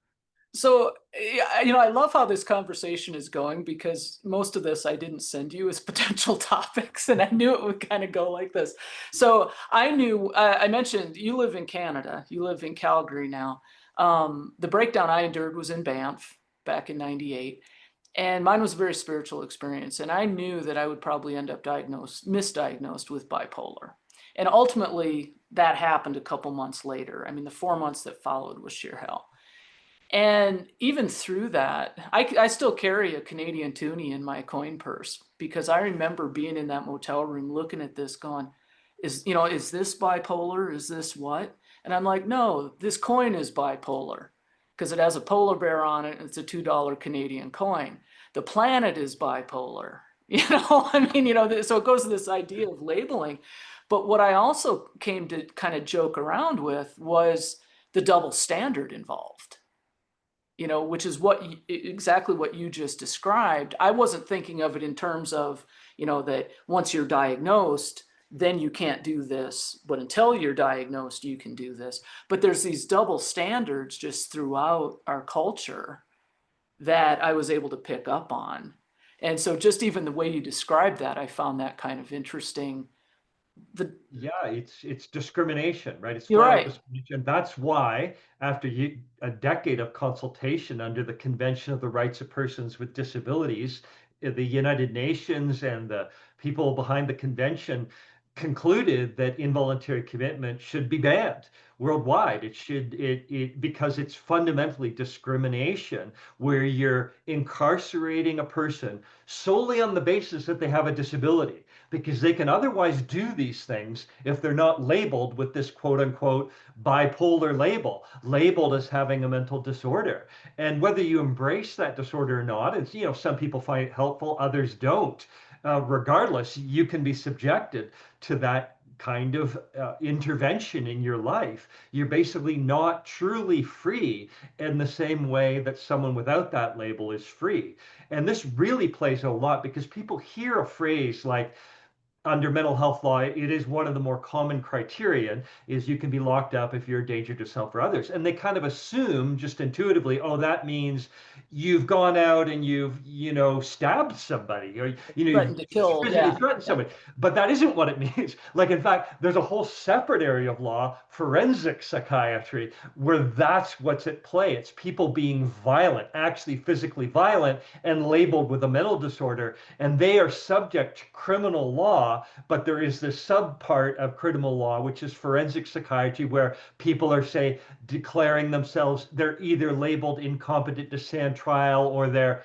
So, yeah, I love how this conversation is going because most of this I didn't send you as potential topics, and I knew it would kind of go like this. So I knew, I mentioned you live in Canada, you live in Calgary now. The breakdown I endured was in Banff back in '98, and mine was a very spiritual experience. And I knew that I would probably end up misdiagnosed with bipolar. And ultimately, that happened a couple months later. I mean, the 4 months that followed was sheer hell. And even through that, I still carry a Canadian toonie in my coin purse because I remember being in that motel room looking at this going, is this bipolar? Is this what? And I'm like, no, this coin is bipolar because it has a polar bear on it and it's a $2 Canadian coin. The planet is bipolar. So it goes to this idea of labeling. But what I also came to kind of joke around with was the double standard involved, which is exactly what you just described. I wasn't thinking of it in terms of, that once you're diagnosed, then you can't do this, but until you're diagnosed, you can do this. But there's these double standards just throughout our culture that I was able to pick up on. And so just even the way you described that, I found that kind of interesting. The, Yeah, it's discrimination, right? It's you're flat out right. discrimination. That's why, after a decade of consultation under the Convention of the Rights of Persons with Disabilities, the United Nations and the people behind the convention concluded that involuntary commitment should be banned worldwide. It should it because it's fundamentally discrimination where you're incarcerating a person solely on the basis that they have a disability because they can otherwise do these things if they're not labeled with this quote unquote bipolar labeled as having a mental disorder. And whether you embrace that disorder or not, it's, some people find it helpful, others don't. Regardless, you can be subjected to that kind of intervention in your life. You're basically not truly free in the same way that someone without that label is free. And this really plays a lot because people hear a phrase like, under mental health law, it is one of the more common criterion is you can be locked up if you're a danger to self or others. And they kind of assume just intuitively, oh, that means you've gone out and you've, stabbed somebody or, you've Threatened to kill. physically Yeah. threatened Yeah. somebody. But that isn't what it means. Like, in fact, there's a whole separate area of law, forensic psychiatry, where that's what's at play. It's people being violent, actually physically violent and labeled with a mental disorder, and they are subject to criminal law, but there is this subpart of criminal law, which is forensic psychiatry, where people are, say, declaring themselves, they're either labeled incompetent to stand trial or they're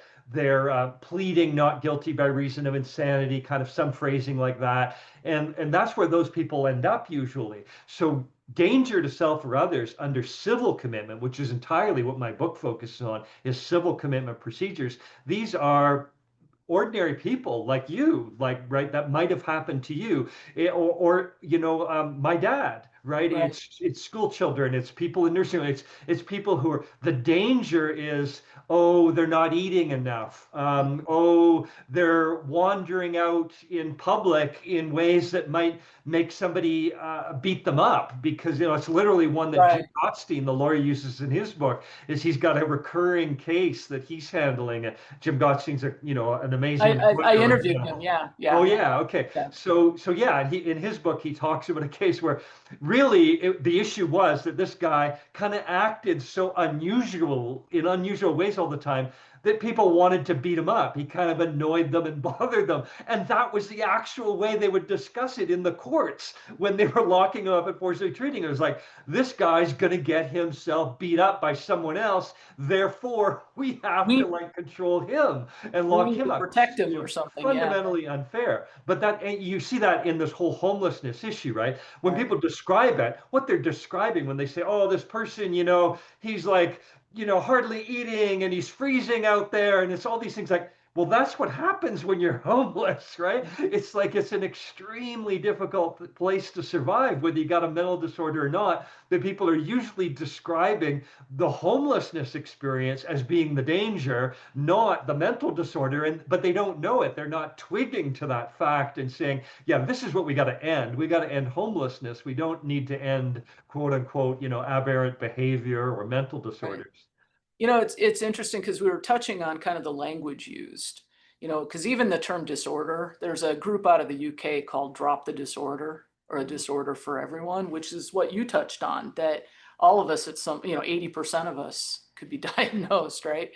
pleading not guilty by reason of insanity, kind of some phrasing like that. And that's where those people end up usually. So danger to self or others under civil commitment, which is entirely what my book focuses on, is civil commitment procedures. These are ordinary people like you, like, right, that might have happened to you, my dad, right? Right. It's school children, it's people in nursing homes, it's people who are, the danger is, oh, they're not eating enough, oh, they're wandering out in public in ways that might make somebody beat them up, because it's literally one that Jim Right. Gottstein, the lawyer, uses in his book. Is he's got a recurring case that he's handling. Jim Gottstein's an amazing I lawyer. interviewed him. Yeah. Oh Yeah. yeah, okay. Yeah. So yeah, he, in his book he talks about a case where really the issue was that this guy kind of acted so unusual ways all the time that people wanted to beat him up. He kind of annoyed them and bothered them, and that was the actual way they would discuss it in the courts when they were locking him up and forcibly treating him. It was like, this guy's going to get himself beat up by someone else, therefore we have to We like control him and we lock need him to up. protect him or something. Yeah. Fundamentally unfair. But that, and you see that in this whole homelessness issue, right? When Right. people describe it, what they're describing when they say, "Oh, this person, he's like, hardly eating and he's freezing out there," and it's all these things like. Well, that's what happens when you're homeless, right? It's like it's an extremely difficult place to survive, whether you got a mental disorder or not. That people are usually describing the homelessness experience as being the danger, not the mental disorder, but they don't know it. They're not twigging to that fact and saying, yeah, this is what we got to end. We got to end homelessness. We don't need to end quote unquote, aberrant behavior or mental Right. disorders. It's interesting because we were touching on kind of the language used, because even the term disorder, there's a group out of the UK called Drop the Disorder, or a disorder for everyone, which is what you touched on, that all of us at some, 80% of us could be diagnosed, right?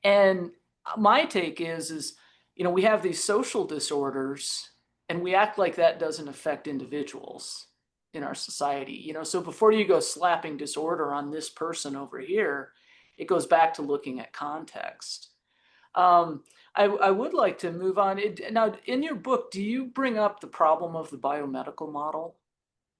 And my take is, we have these social disorders and we act like that doesn't affect individuals in our society, so before you go slapping disorder on this person over here, it goes back to looking at context. Um, I would like to move on. Now, in your book, do you bring up the problem of the biomedical model?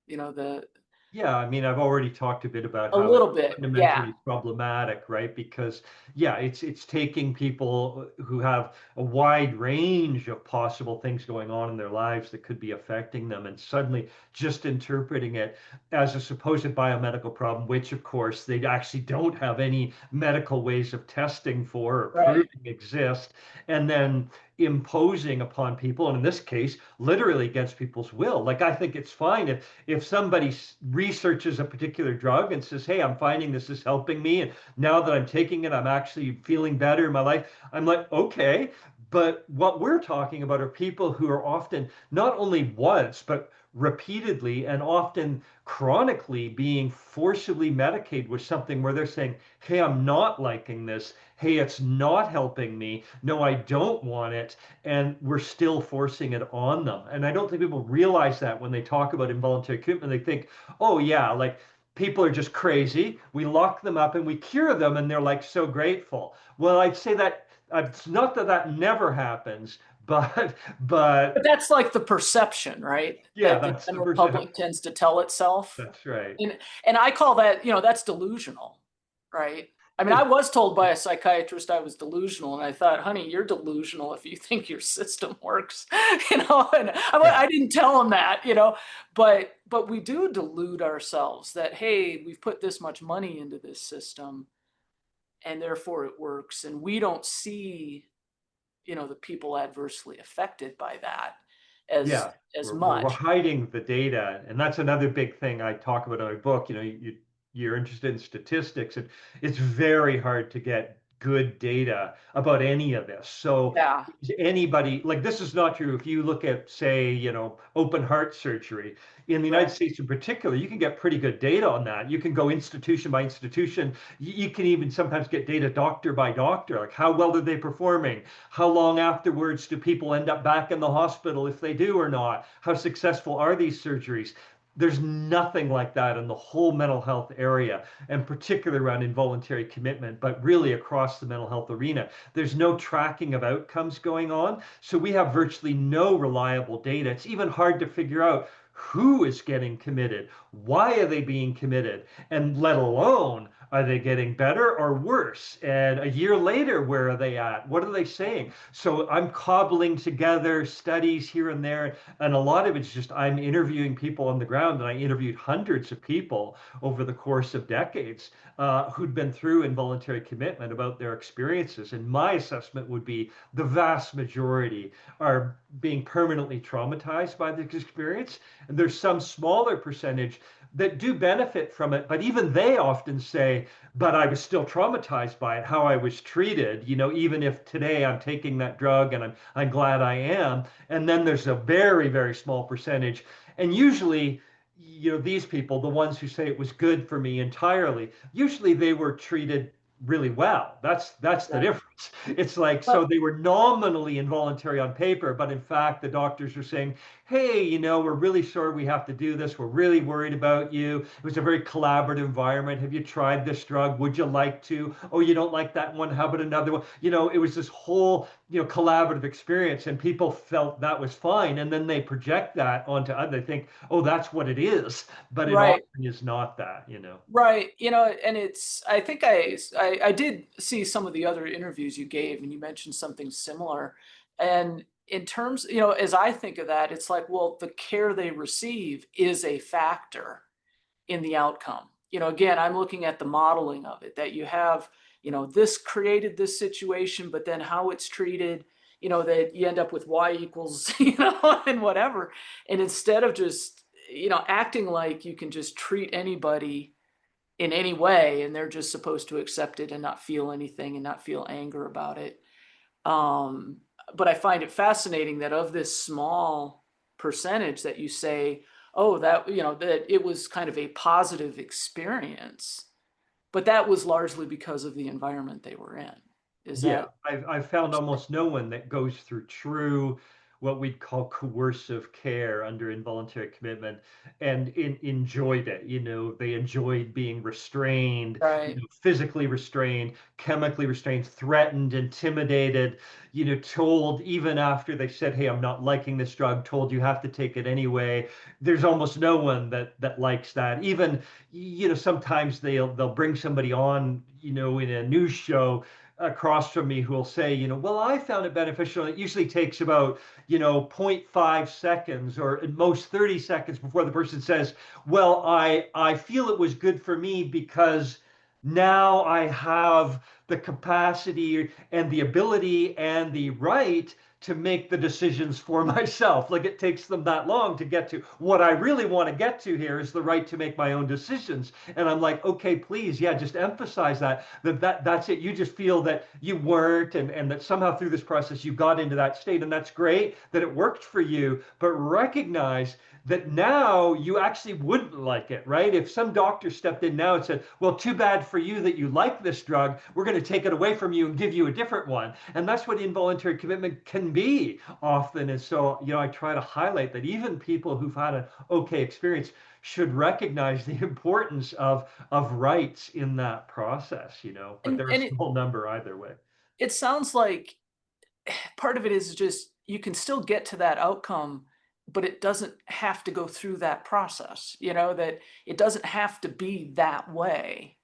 The Yeah, I mean, I've already talked a bit about a how it's little bit, yeah, fundamentally problematic, right? Because yeah, it's taking people who have a wide range of possible things going on in their lives that could be affecting them, and suddenly just interpreting it as a supposed biomedical problem, which of course they actually don't have any medical ways of testing for or right. proving exist, and then imposing upon people, and in this case, literally against people's will. Like, I think it's fine if somebody researches a particular drug and says, hey, I'm finding this is helping me, and now that I'm taking it, I'm actually feeling better in my life. I'm like, okay, But what we're talking about are people who are often not only once, but repeatedly and often chronically being forcibly medicated with something where they're saying, hey, I'm not liking this. Hey, it's not helping me. No, I don't want it. And we're still forcing it on them. And I don't think people realize that when they talk about involuntary commitment. They think, oh, yeah, like people are just crazy. We lock them up and we cure them, and they're like so grateful. Well, I'd say that it's not that that never happens, but But but that's like the perception, right? yeah, That the that's the general perception. public tends to tell itself. That's right. And I call that, that's delusional, right? I mean, I It, was told by a psychiatrist I was delusional, and I thought, honey, you're delusional if you think your system works, and yeah, I didn't tell him that, but we do delude ourselves that, hey, we've put this much money into this system, and therefore it works, and we don't see, the people adversely affected by that as yeah. as We're much. hiding the data, and that's another big thing I talk about in my book. You're interested in statistics, and it's very hard to get good data about any of this. So Yeah, anybody, like, this is not true if you look at, say, open heart surgery in the United right, States in particular. You can get pretty good data on that. You can go institution by institution. You can even sometimes get data doctor by doctor, like how well are they performing, how long afterwards do people end up back in the hospital if they do or not, how successful are these surgeries. There's nothing like that in the whole mental health area, and particularly around involuntary commitment, but really across the mental health arena. There's no tracking of outcomes going on. So we have virtually no reliable data. It's even hard to figure out who is getting committed, why are they being committed, and let alone are they getting better or worse? And a year later, where are they at? What are they saying? So I'm cobbling together studies here and there, and a lot of it's just I'm interviewing people on the ground, and I interviewed hundreds of people over the course of decades who'd been through involuntary commitment about their experiences. And my assessment would be the vast majority are being permanently traumatized by this experience. And there's some smaller percentage that do benefit from it, but even they often say, but I was still traumatized by it, how I was treated, even if today I'm taking that drug and I'm glad I am. And then there's a very, very small percentage. And usually, these people, the ones who say it was good for me entirely, usually they were treated really well. That's the right. difference. It's like, so Well, they were nominally involuntary on paper, but in fact the doctors are saying, hey, we're really sorry we have to do this. We're really worried about you. It was a very collaborative environment. Have you tried this drug? Would you like to? Oh, you don't like that one? How about another one? It was this whole, collaborative experience, and people felt that was fine. And then they project that onto others. They think, oh, that's what it is. But it right. often is not that. Right. And I think I did see some of the other interviews you gave, and you mentioned something similar. And in terms, as I think of that, it's like, well, the care they receive is a factor in the outcome. Again, I'm looking at the modeling of it, that you have, this created this situation, but then how it's treated, that you end up with Y equals, and whatever. And instead of just, acting like you can just treat anybody in any way and they're just supposed to accept it and not feel anything and not feel anger about it. Um, but I find it fascinating that of this small percentage that you say, oh, that, that it was kind of a positive experience, but that was largely because of the environment they were in. Is Yeah, that? I've found almost no one that goes through true, what we'd call coercive care under involuntary commitment and enjoyed it. They enjoyed being restrained, Right. physically restrained, chemically restrained, threatened, intimidated, told even after they said, hey, I'm not liking this drug, told you have to take it anyway. There's almost no one that likes that. Even, sometimes they'll bring somebody on, in a news show across from me who will say, well, I found it beneficial. It usually takes about, zero point 0.5 seconds or at most 30 seconds before the person says, well, I feel it was good for me because now I have the capacity and the ability and the right to make the decisions for myself. Like it takes them that long to get to what I really want to get to here is the right to make my own decisions. And I'm like, okay, please, yeah, just emphasize that's it. You just feel that you weren't, and that somehow through this process you got into that state, and that's great that it worked for you, but recognize that now you actually wouldn't like it, right? If some doctor stepped in now and said, well, too bad for you that you like this drug, we're going to take it away from you and give you a different one. And that's what involuntary commitment can be often. And so, I try to highlight that even people who've had an okay experience should recognize the importance of rights in that process, but they're a And it small number either way. it sounds like part of it is just you can still get to that outcome, but it doesn't have to go through that process, that it doesn't have to be that way,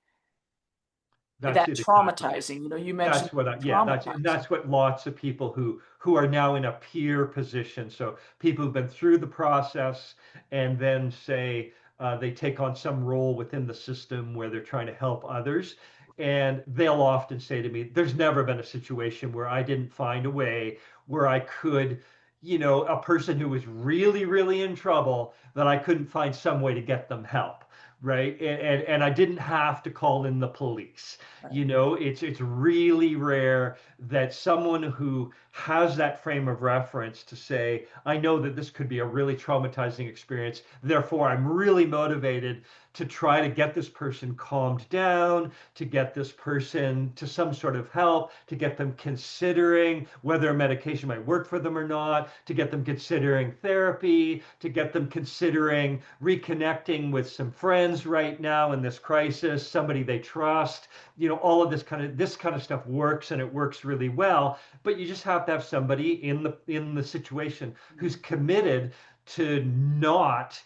That's that it exactly. traumatizing. You mentioned That's what yeah, traumatizing. that's what lots of people who are now in a peer position. So people who've been through the process and then say they take on some role within the system where they're trying to help others. And they'll often say to me, there's never been a situation where I didn't find a way where I could, a person who was really, really in trouble, that I couldn't find some way to get them help. Right. And I didn't have to call in the police. Right, It's really rare that someone who has that frame of reference to say, I know that this could be a really traumatizing experience, therefore I'm really motivated to try to get this person calmed down, to get this person to some sort of help, to get them considering whether a medication might work for them or not, to get them considering therapy, to get them considering reconnecting with some friends right now in this crisis, somebody they trust. All of this kind of stuff works, and it works really well, but you just have to have somebody in the situation who's committed to not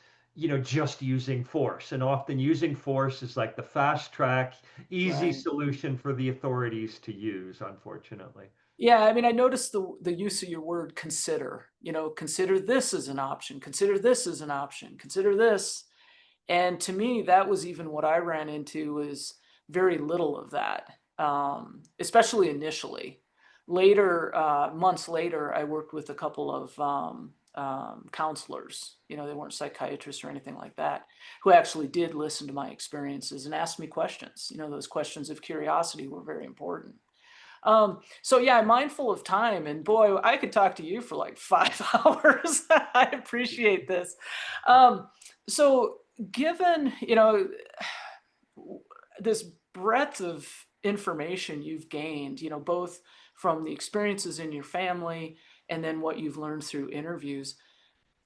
just using force. And often using force is like the fast track easy right. solution for the authorities to use, unfortunately. Yeah, I mean, I noticed the use of your word consider. Consider this as an option, consider this as an option, consider this. And to me, that was even what I ran into was very little of that, especially initially. Later, months later, I worked with a couple of counselors. They weren't psychiatrists or anything like that, who actually did listen to my experiences and asked me questions. Those questions of curiosity were very important. So yeah, I'm mindful of time, and boy, I could talk to you for like 5 hours. I appreciate this. Um, so given, this breadth of information you've gained, both from the experiences in your family and then what you've learned through interviews,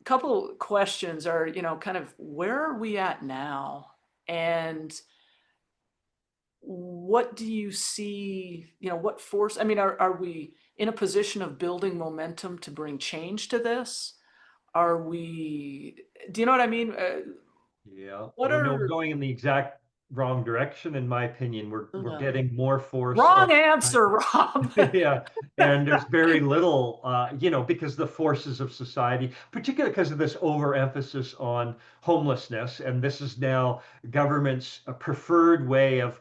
a couple questions are, kind of where are we at now? And what do you see, what force, I mean, are we in a position of building momentum to bring change to this? Are we, do you know what I mean? Yeah. What Oh no, we're are, going in the exact wrong direction, in my opinion. We're getting more force wrong all the answer, time. Rob. Yeah, and there's very little, because the forces of society, particularly because of this overemphasis on homelessness, and this is now government's preferred way of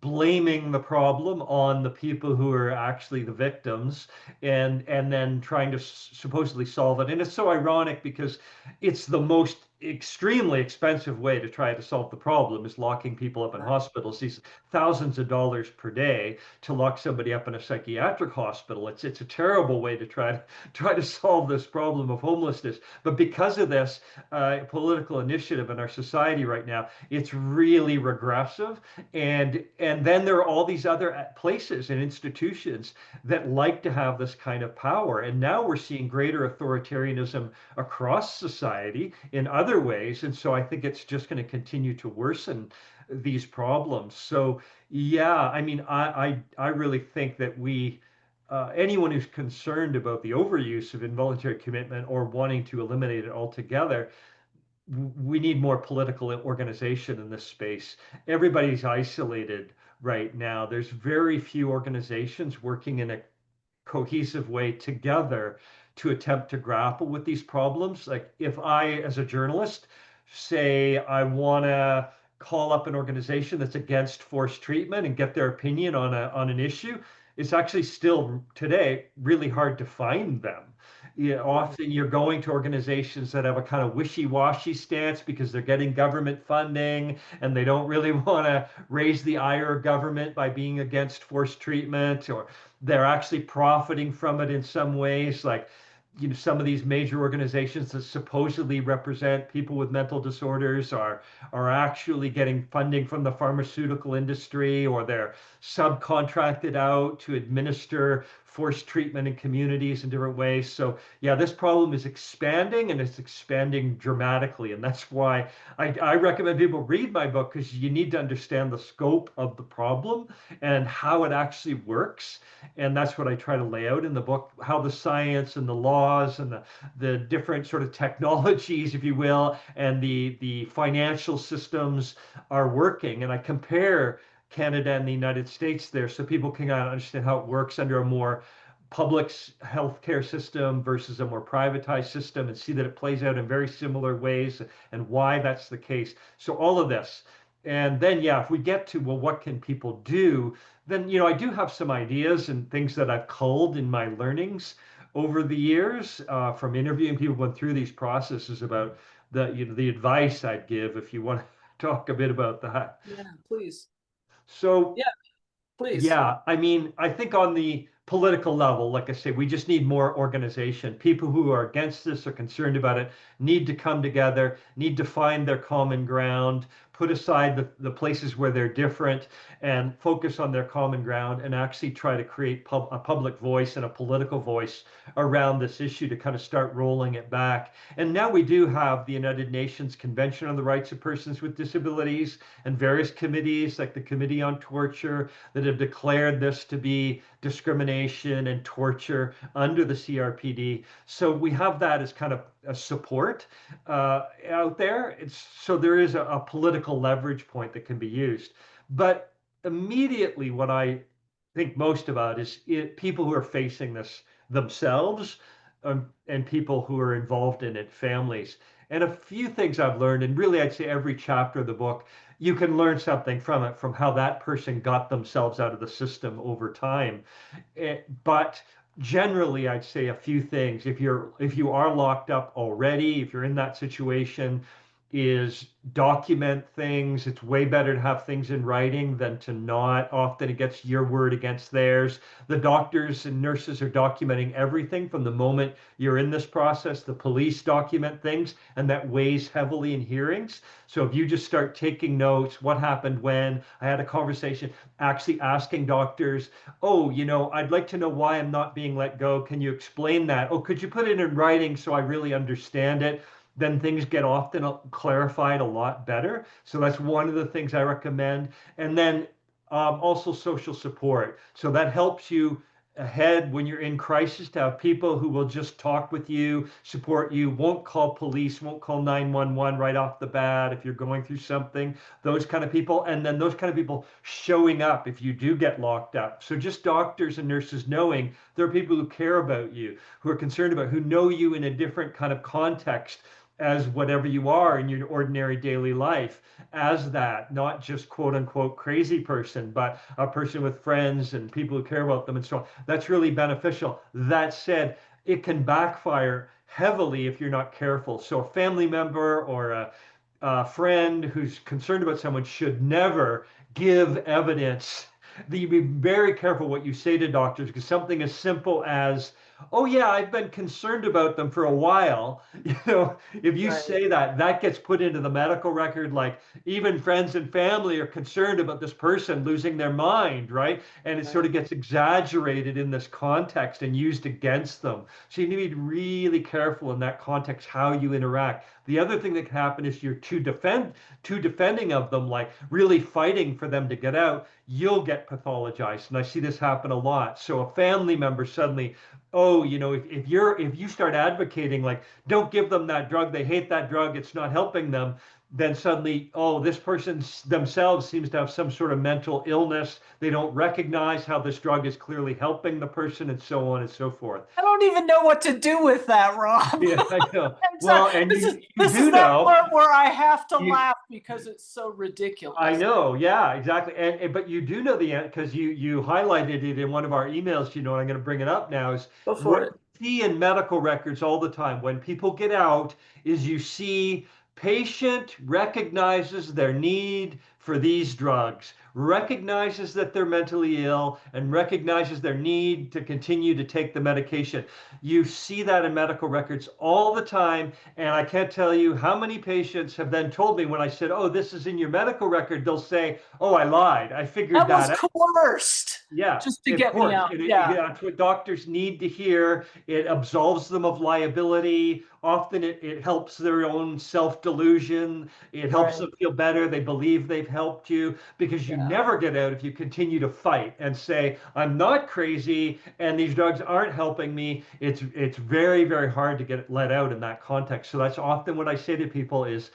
blaming the problem on the people who are actually the victims, and then trying to supposedly solve it. And it's so ironic because it's the most extremely expensive way to try to solve the problem is locking people up in Right, hospitals. These thousands of dollars per day to lock somebody up in a psychiatric hospital. It's a terrible way to try to solve this problem of homelessness. But because of this political initiative in our society right now, it's really regressive. And then there are all these other places and institutions that like to have this kind of power. And now we're seeing greater authoritarianism across society in other ways. And so I think it's just going to continue to worsen these problems. So yeah, I mean, I really think that anyone who's concerned about the overuse of involuntary commitment or wanting to eliminate it altogether, we need more political organization in this space. Everybody's isolated right now. There's very few organizations working in a cohesive way together to attempt to grapple with these problems. Like if I, as a journalist, say I want to call up an organization that's against forced treatment and get their opinion on an issue, it's actually still today really hard to find them. Yeah, Right. often you're going to organizations that have a kind of wishy-washy stance because they're getting government funding and they don't really want to raise the ire of government by being against forced treatment, or they're actually profiting from it in some ways, like some of these major organizations that supposedly represent people with mental disorders are actually getting funding from the pharmaceutical industry, or they're subcontracted out to administer forced treatment in communities in different ways. So yeah, this problem is expanding, and it's expanding dramatically. And that's why I recommend people read my book, because you need to understand the scope of the problem and how it actually works. And that's what I try to lay out in the book, how the science and the laws and the different sort of technologies, if you will, and the financial systems are working. And I compare Canada and the United States there so people can kind of understand how it works under a more public healthcare system versus a more privatized system, and see that it plays out in very similar ways and why that's the case. So all of this. And then, yeah, if we get to, well, what can people do? Then, I do have some ideas and things that I've culled in my learnings over the years from interviewing people going through these processes about the advice I'd give, if you want to talk a bit about that. Yeah, please. So Yeah, please. yeah, I mean, I think on the political level, like I say, we just need more organization. People who are against this or concerned about it need to come together, need to find their common ground, put aside the places where they're different, and focus on their common ground, and actually try to create a public voice and a political voice around this issue to kind of start rolling it back. And now we do have the United Nations Convention on the Rights of Persons with Disabilities and various committees like the Committee on Torture that have declared this to be discrimination and torture under the CRPD. So we have that as kind of a support out there. So there is a political leverage point that can be used. But immediately, what I think most about is people who are facing this themselves, and people who are involved in it, families. And a few things I've learned, and really I'd say every chapter of the book, you can learn something from it, from how that person got themselves out of the system over time. But generally, I'd say a few things. If you are locked up already, if you're in that situation, is document things. It's way better to have things in writing than to not. Often it gets your word against theirs. The doctors and nurses are documenting everything from the moment you're in this process. The police document things, and that weighs heavily in hearings. So if you just start taking notes, what happened when I had a conversation, actually asking doctors, oh, I'd like to know why I'm not being let go. Can you explain that? Oh, could you put it in writing so I really understand it? Then things get often clarified a lot better. So that's one of the things I recommend. And then also social support. So that helps you ahead when you're in crisis, to have people who will just talk with you, support you, won't call police, won't call 911 right off the bat if you're going through something, those kind of people. And then those kind of people showing up if you do get locked up. So just doctors and nurses knowing there are people who care about you, who are concerned about, who know you in a different kind of context as whatever you are in your ordinary daily life, as that, not just quote unquote crazy person, but a person with friends and people who care about them and so on. That's really beneficial. That said, it can backfire heavily if you're not careful. So a family member or a friend who's concerned about someone should never give evidence. You be very careful what you say to doctors, because something as simple as, oh yeah, I've been concerned about them for a while. If you Right, say that, that gets put into the medical record, like even friends and family are concerned about this person losing their mind, right? And it sort right. of gets exaggerated in this context and used against them. So you need to be really careful in that context how you interact. The other thing that can happen is you're too defending of them, like really fighting for them to get out. You'll get pathologized, and I see this happen a lot. So a family member suddenly, oh, if you start advocating like, don't give them that drug, they hate that drug, it's not helping them, then suddenly, oh, this person themselves seems to have some sort of mental illness. They don't recognize how this drug is clearly helping the person, and so on and so forth. I don't even know what to do with that, Rob. Yeah, I know. Well, and you This is do that know part where I have to you. laugh because it's so I ridiculous. know, yeah, exactly. But you do know the end because you highlighted it in one of our emails. You know, and I'm going to bring it up now. Is Go for what it. you see in medical records all the time when people get out is you see patient recognizes their need for these drugs, recognizes that they're mentally ill, and recognizes their need to continue to take the medication. You see that in medical records all the time. And I can't tell you how many patients have then told me when I said, "Oh, this is in your medical record," they'll say, "Oh, I lied. I figured That was that out." coerced Yeah, just to of get me course. out. Yeah, That's what doctors need to hear. It absolves them of liability. Often it helps their own self-delusion. It helps right. them feel better. They believe they've helped you because you Yeah. never get out if you continue to fight and say, "I'm not crazy and these drugs aren't helping me." It's very, very hard to get let out in that context. So that's often what I say to people is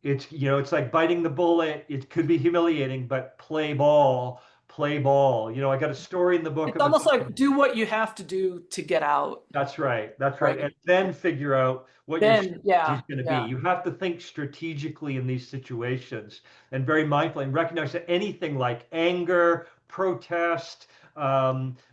it's like biting the bullet. It could be humiliating, but play ball, play ball. I got a story in the book It's of a almost doctor. like do what you have to do to get out, That's right. That's right. right? And then figure out what your Then, strategy is yeah, going to be. yeah, You have to think strategically in these situations and very mindfully and recognize that anything like anger, protest,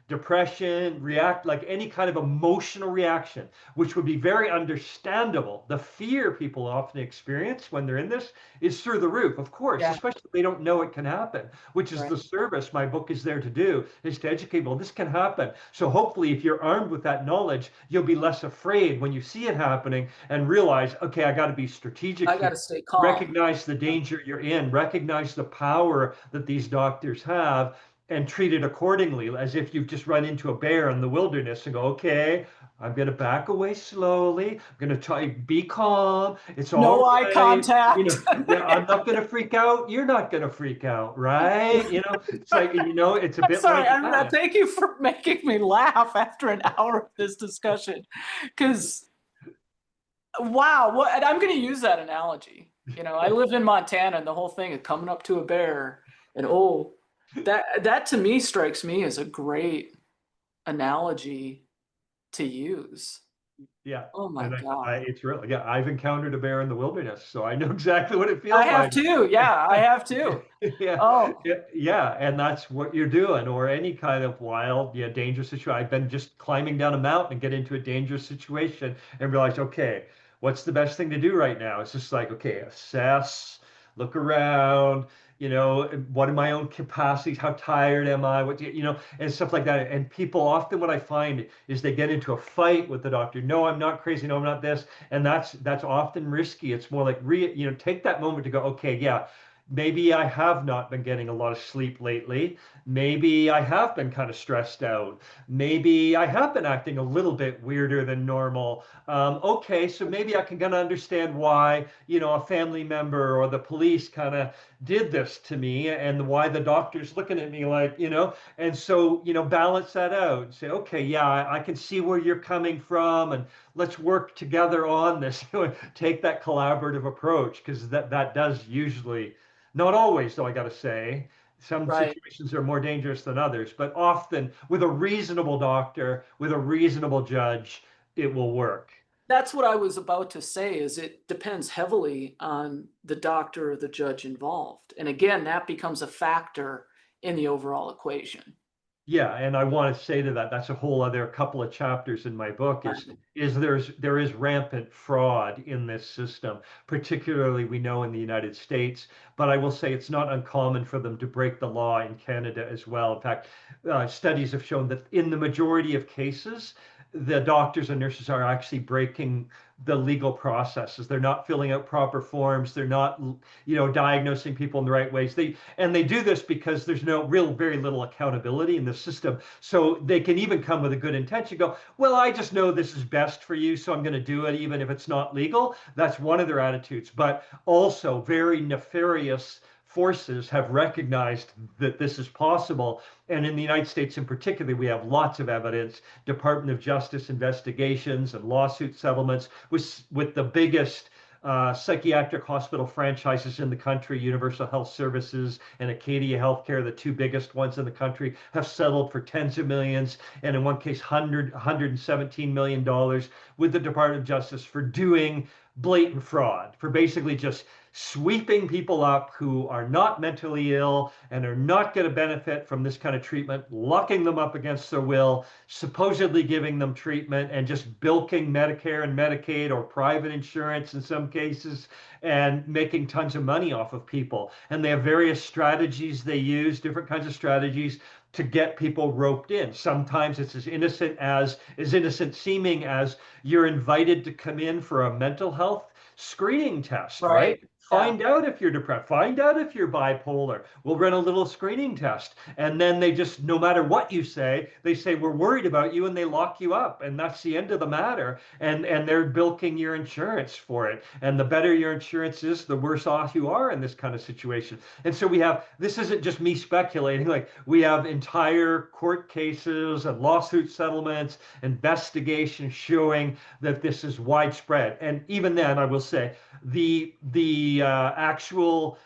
depression, react like any kind of emotional reaction, which would be very understandable. The fear people often experience when they're in this is through the roof, of course, yeah, especially if they don't know it can happen, which is right. the service my book is there to do, is to educate people. This can happen. So hopefully, if you're armed with that knowledge, you'll be less afraid when you see it happening and realize, okay, I got to be strategic I got here. to stay calm. Recognize the danger you're in, recognize the power that these doctors have, and treat it accordingly, as if you've just run into a bear in the wilderness and go, okay, I'm going to back away slowly. I'm going to try be calm. It's all No eye right. contact. Yeah, I'm not going to freak out. You're not going to freak out, right? It's like, it's a I'm bit sorry. like that. Thank you for making me laugh after an hour of this discussion. Because, wow, what, and I'm going to use that analogy. I live in Montana and the whole thing is coming up to a bear. And oh, that to me strikes me as a great analogy to use. Yeah. Oh my And God. it's really, yeah, I've encountered a bear in the wilderness, so I know exactly what it I feels have like. too. Yeah, I have too. Yeah, Oh, yeah, yeah, and that's what you're doing, or any kind of wild, yeah, dangerous situation. I've been just climbing down a mountain and get into a dangerous situation and realize, okay, what's the best thing to do right now? It's just like, okay, assess, look around, what are my own capacities? How tired am I? And stuff like that. And people often, what I find is they get into a fight with the doctor. No, I'm not crazy. No, I'm not this. And that's often risky. It's more like take that moment to go, okay, yeah, maybe I have not been getting a lot of sleep lately. Maybe I have been kind of stressed out. Maybe I have been acting a little bit weirder than normal. Okay, so maybe I can kind of understand why, a family member or the police kind of did this to me and why the doctor's looking at me like, and so, balance that out and say, okay, yeah, I can see where you're coming from and let's work together on this. Take that collaborative approach because that does usually, not always, though, I got to say. Some right. situations are more dangerous than others, but often with a reasonable doctor, with a reasonable judge, it will work. That's what I was about to say is it depends heavily on the doctor or the judge involved. And again, that becomes a factor in the overall equation. Yeah, and I want to say to that, that's a whole other couple of chapters in my book is there is rampant fraud in this system, particularly we know in the United States, but I will say it's not uncommon for them to break the law in Canada as well. In fact, studies have shown that in the majority of cases, the doctors and nurses are actually breaking the legal processes. They're not filling out proper forms. They're not, diagnosing people in the right ways. They do this because there's no real, very little accountability in the system. So they can even come with a good intention, go, well, I just know this is best for you, so I'm going to do it, even if it's not legal. That's one of their attitudes. But also, very nefarious forces have recognized that this is possible. And in the United States in particular, we have lots of evidence, Department of Justice investigations and lawsuit settlements with the biggest psychiatric hospital franchises in the country, Universal Health Services and Acadia Healthcare, the two biggest ones in the country, have settled for tens of millions, and in one case, $117 million with the Department of Justice for doing blatant fraud, for basically just sweeping people up who are not mentally ill and are not going to benefit from this kind of treatment, locking them up against their will, supposedly giving them treatment, and just bilking Medicare and Medicaid or private insurance in some cases, and making tons of money off of people. And they have various strategies they use, different kinds of strategies to get people roped in. Sometimes it's as innocent seeming as you're invited to come in for a mental health screening test, right? Right. Yeah. Find out if you're depressed. Find out if you're bipolar. We'll run a little screening test. And then they just, no matter what you say, they say, we're worried about you, and they lock you up. And that's the end of the matter. And they're bilking your insurance for it. And the better your insurance is, the worse off you are in this kind of situation. And so this isn't just me speculating, like we have entire court cases and lawsuit settlements, investigations showing that this is widespread. And even then, I will say, the actual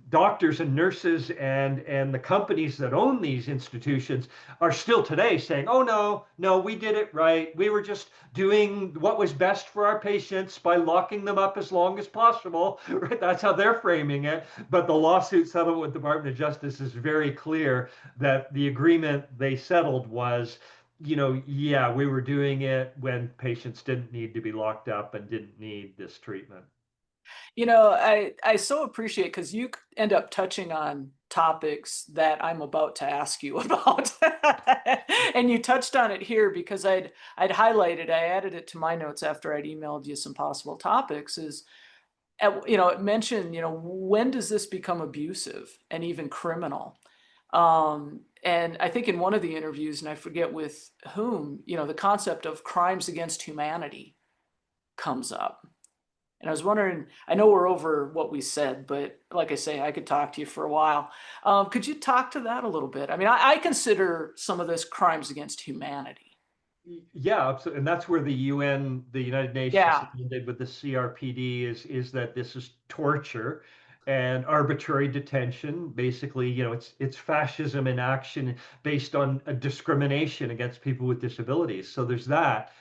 doctors and nurses and the companies that own these institutions are still today saying, "Oh no, we did it right. We were just doing what was best for our patients by locking them up as long as possible." Right? That's how they're framing it. But the lawsuit settlement with the Department of Justice is very clear that the agreement they settled was, yeah, we were doing it when patients didn't need to be locked up and didn't need this treatment. I so appreciate, because you end up touching on topics that I'm about to ask you about. And you touched on it here because I'd highlighted, I added it to my notes after I'd emailed you some possible topics, is it mentioned, when does this become abusive and even criminal? And I think in one of the interviews, and I forget with whom, the concept of crimes against humanity comes up. And I was wondering, I know we're over what we said, but like I say, I could talk to you for a while. Could you talk to that a little bit? I mean, I consider some of this crimes against humanity. Yeah, and that's where the UN, the United Nations, Yeah, did with the CRPD is that this is torture and arbitrary detention. Basically, it's fascism in action based on a discrimination against people with disabilities. So there's that.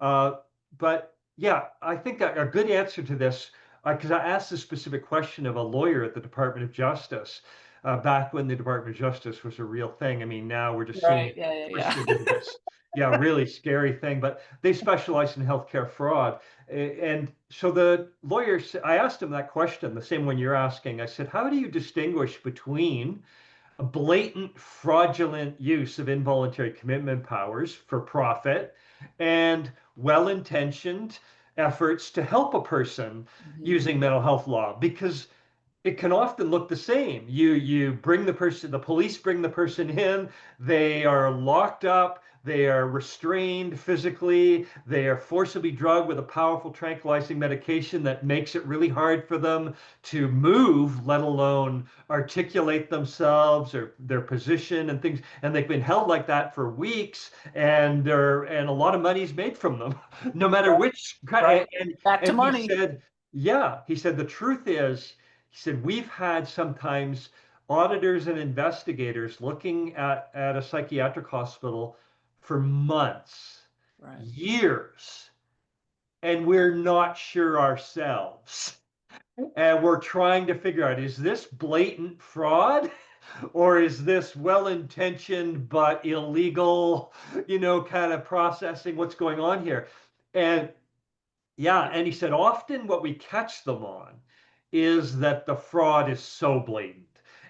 Uh, but yeah, I think a good answer to this, because I asked this specific question of a lawyer at the Department of Justice back when the Department of Justice was a real thing. I mean, now we're just seeing right. it Yeah, yeah, twisted yeah. into this, yeah, really scary thing. But they specialize in healthcare fraud. And so the lawyers, I asked him that question, the same one you're asking. I said, how do you distinguish between a blatant fraudulent use of involuntary commitment powers for profit and well-intentioned efforts to help a person Mhm. using mental health law? Because it can often look the same. You bring the person, the police bring the person in, they are locked up, they are restrained physically, they are forcibly drugged with a powerful tranquilizing medication that makes it really hard for them to move, let alone articulate themselves or their position and things. And they've been held like that for weeks, and a lot of money is made from them, no matter Right, which. right. Back to And he money. said, yeah, he said the truth is, he said, we've had sometimes auditors and investigators looking at a psychiatric hospital for months, Right, years, and we're not sure ourselves. And we're trying to figure out, is this blatant fraud? Or is this well-intentioned but illegal, kind of processing? What's going on here? And yeah, and he said often what we catch them on is that the fraud is so blatant.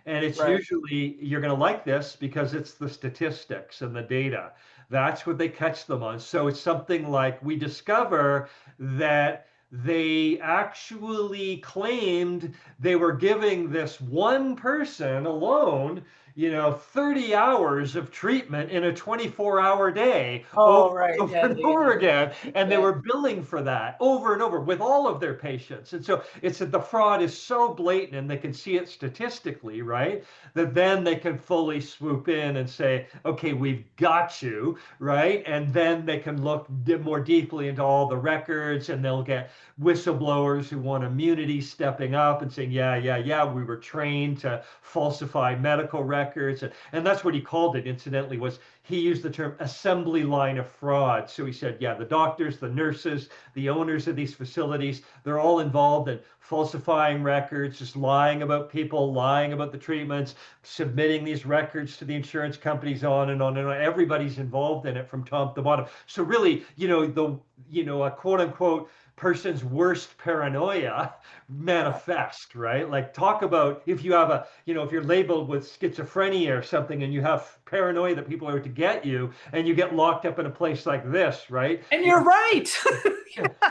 And it's right. usually, you're going to like this because it's the statistics and the data. That's what they catch them on. So it's something like we discover that they actually claimed they were giving this one person alone, 30 hours of treatment in a 24-hour day over Oh, right. and over Yeah, and over again. And they yeah, were billing for that over and over with all of their patients. And so it's that the fraud is so blatant and they can see it statistically, right? That then they can fully swoop in and say, okay, we've got you, right? And then they can look more deeply into all the records and they'll get whistleblowers who want immunity stepping up and saying, yeah, yeah, yeah, we were trained to falsify medical records. And that's what he called it, incidentally, was he used the term assembly line of fraud. So he said, yeah, the doctors, the nurses, the owners of these facilities, they're all involved in falsifying records, just lying about people, lying about the treatments, submitting these records to the insurance companies, on and on and on. Everybody's involved in it from top to bottom. So really, a quote unquote person's worst paranoia manifest, right? Like talk about if you have if you're labeled with schizophrenia or something and you have paranoia that people are to get you and you get locked up in a place like this, right? and you're right.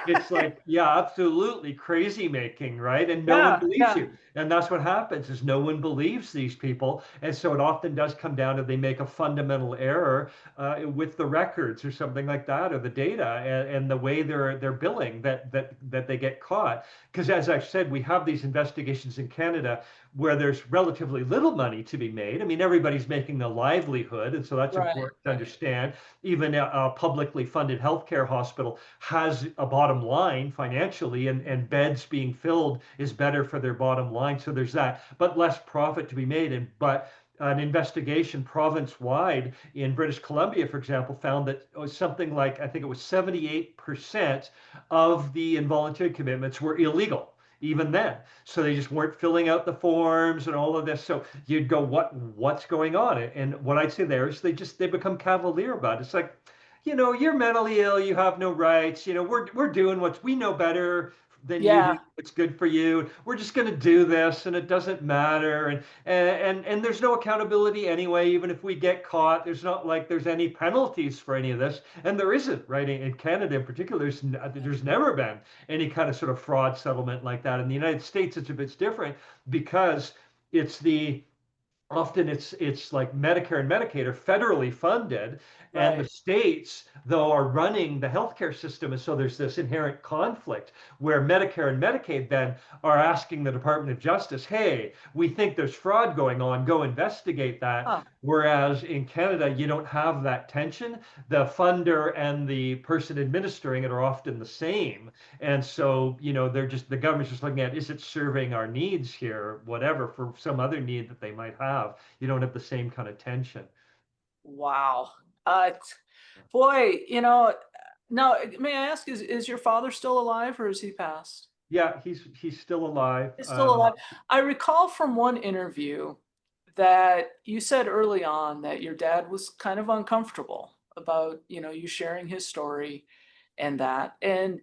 It's like, yeah, absolutely crazy making, right? And no one Yeah, believes yeah, you. And that's what happens is no one believes these people. And so it often does come down to they make a fundamental error with the records or something like that, or the data and the way they're billing that they get caught. Because as I've said, we have these investigations in Canada where there's relatively little money to be made. I mean, everybody's making a livelihood, and so that's right, important to right, understand. Even a publicly funded healthcare hospital has a bottom line financially, and beds being filled is better for their bottom line. So there's that, but less profit to be made. But an investigation province wide in British Columbia, for example, found that it was something like, I think it was 78% of the involuntary commitments were illegal even then. So they just weren't filling out the forms and all of this. So you'd go, what's going on? And what I'd say there is they become cavalier about it. It's like, you're mentally ill, you have no rights. We're doing what we know better than you do. yeah, What's good for you. We're just going to do this, and it doesn't matter. And there's no accountability anyway. Even if we get caught, there's not like there's any penalties for any of this, and there isn't, right? In Canada, in particular, there's never been any kind of sort of fraud settlement like that. In the United States, it's a bit different because it's the often it's like Medicare and Medicaid are federally funded, and the right. states, though, are running the healthcare system. And so there's this inherent conflict where Medicare and Medicaid then are asking the Department of Justice, hey, we think there's fraud going on, go investigate that. Huh. Whereas in Canada, you don't have that tension. The funder and the person administering it are often the same. And so, the government's just looking at, is it serving our needs here, whatever, for some other need that they might have. You don't have the same kind of tension. Wow. Boy, now may I ask, is your father still alive or is he passed? Yeah, he's still alive. He's still alive. I recall from one interview that you said early on that your dad was kind of uncomfortable about, you sharing his story and that. And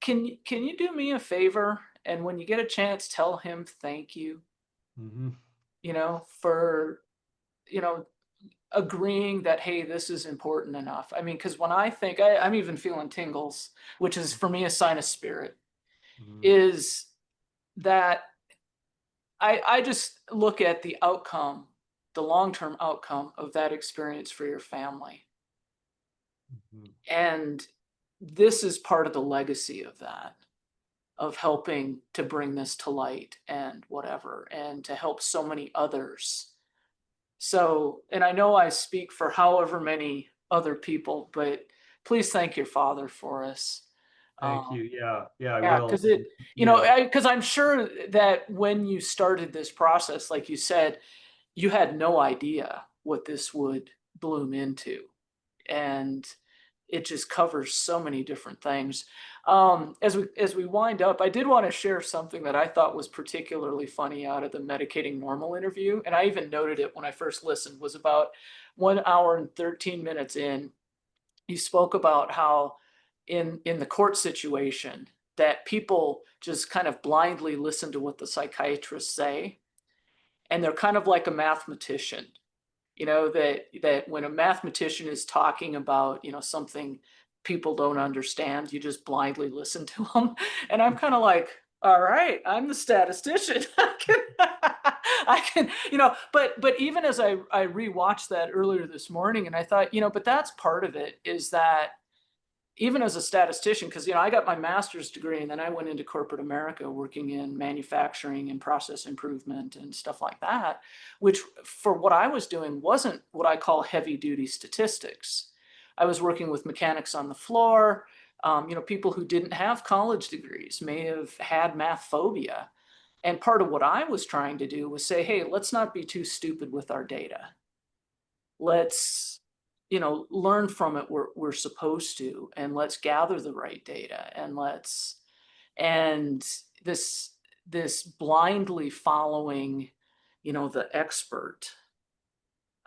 can you do me a favor and when you get a chance, tell him thank you, Mhm, for, you know, agreeing that, hey, this is important enough. I mean, because when I think I'm even feeling tingles, which is for me a sign of spirit, mhm, is that I just look at the outcome, the long-term outcome of that experience for your family. mhm, And this is part of the legacy of that, of helping to bring this to light and whatever, and to help so many others. So, and I know I speak for however many other people, but please thank your father for us. Thank Um, you. Yeah, yeah, I yeah, will. because it, Yeah. because I'm sure that when you started this process, like you said, you had no idea what this would bloom into. And it just covers so many different things. As we wind up, I did want to share something that I thought was particularly funny out of the Medicating Normal interview, and I even noted it when I first listened. Was about 1 hour and 13 minutes in. He spoke about how in the court situation that people just kind of blindly listen to what the psychiatrists say, and they're kind of like a mathematician, that when a mathematician is talking about, something people don't understand, you just blindly listen to them. And I'm kind of like, All right, I'm the statistician. I can, but even as I rewatched that earlier this morning, and I thought, but that's part of it is that even as a statistician, because I got my master's degree and then I went into corporate America working in manufacturing and process improvement and stuff like that, which for what I was doing wasn't what I call heavy duty statistics. I was working with mechanics on the floor, people who didn't have college degrees may have had math phobia. And part of what I was trying to do was say, hey, let's not be too stupid with our data. Let's learn from it where we're supposed to, and let's gather the right data, and this blindly following the expert,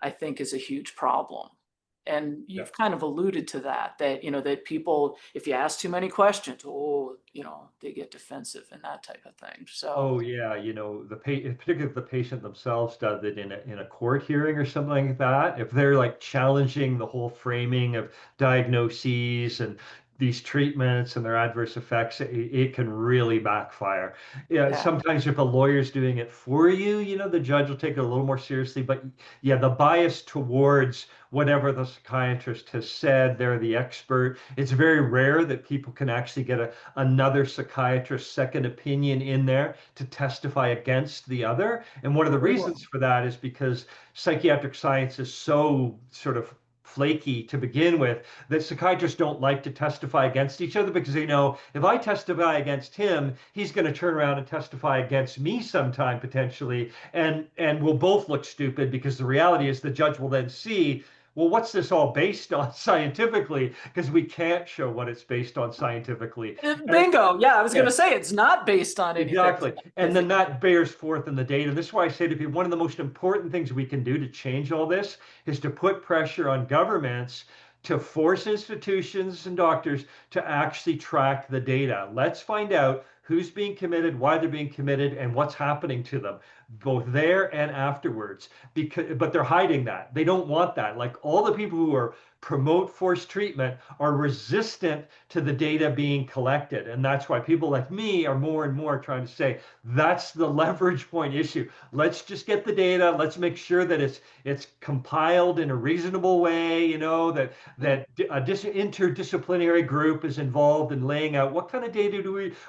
I think, is a huge problem. And Yeah. you've kind of alluded to that people, if you ask too many questions, they get defensive and that type of thing. So Oh yeah, particularly if the patient themselves does it in a court hearing or something like that, if they're like challenging the whole framing of diagnoses and these treatments and their adverse effects, it can really backfire. Yeah, yeah, sometimes if a lawyer's doing it for you, the judge will take it a little more seriously. But yeah, the bias towards whatever the psychiatrist has said, they're the expert. It's very rare that people can actually get another psychiatrist's second opinion in there to testify against the other. And one of the really, reasons for that is because psychiatric science is so sort of flaky to begin with that psychiatrists don't like to testify against each other because they know if I testify against him, he's going to turn around and testify against me sometime potentially, and we'll both look stupid because the reality is the judge will then see, well, what's this all based on scientifically? Because we can't show what it's based on scientifically. And bingo. Yeah, I was going yeah, to say it's not based on anything exactly. And then scientific. that bears forth in the data. This is why I say to people, one of the most important things we can do to change all this is to put pressure on governments to force institutions and doctors to actually track the data. Let's find out who's being committed, why they're being committed, and what's happening to them, both there and afterwards. But they're hiding that. They don't want that. Like all the people who are promote forced treatment are resistant to the data being collected. And that's why people like me are more and more trying to say that's the leverage point issue. Let's just get the data. Let's make sure that it's compiled in a reasonable way, that a interdisciplinary group is involved in laying out what kind of data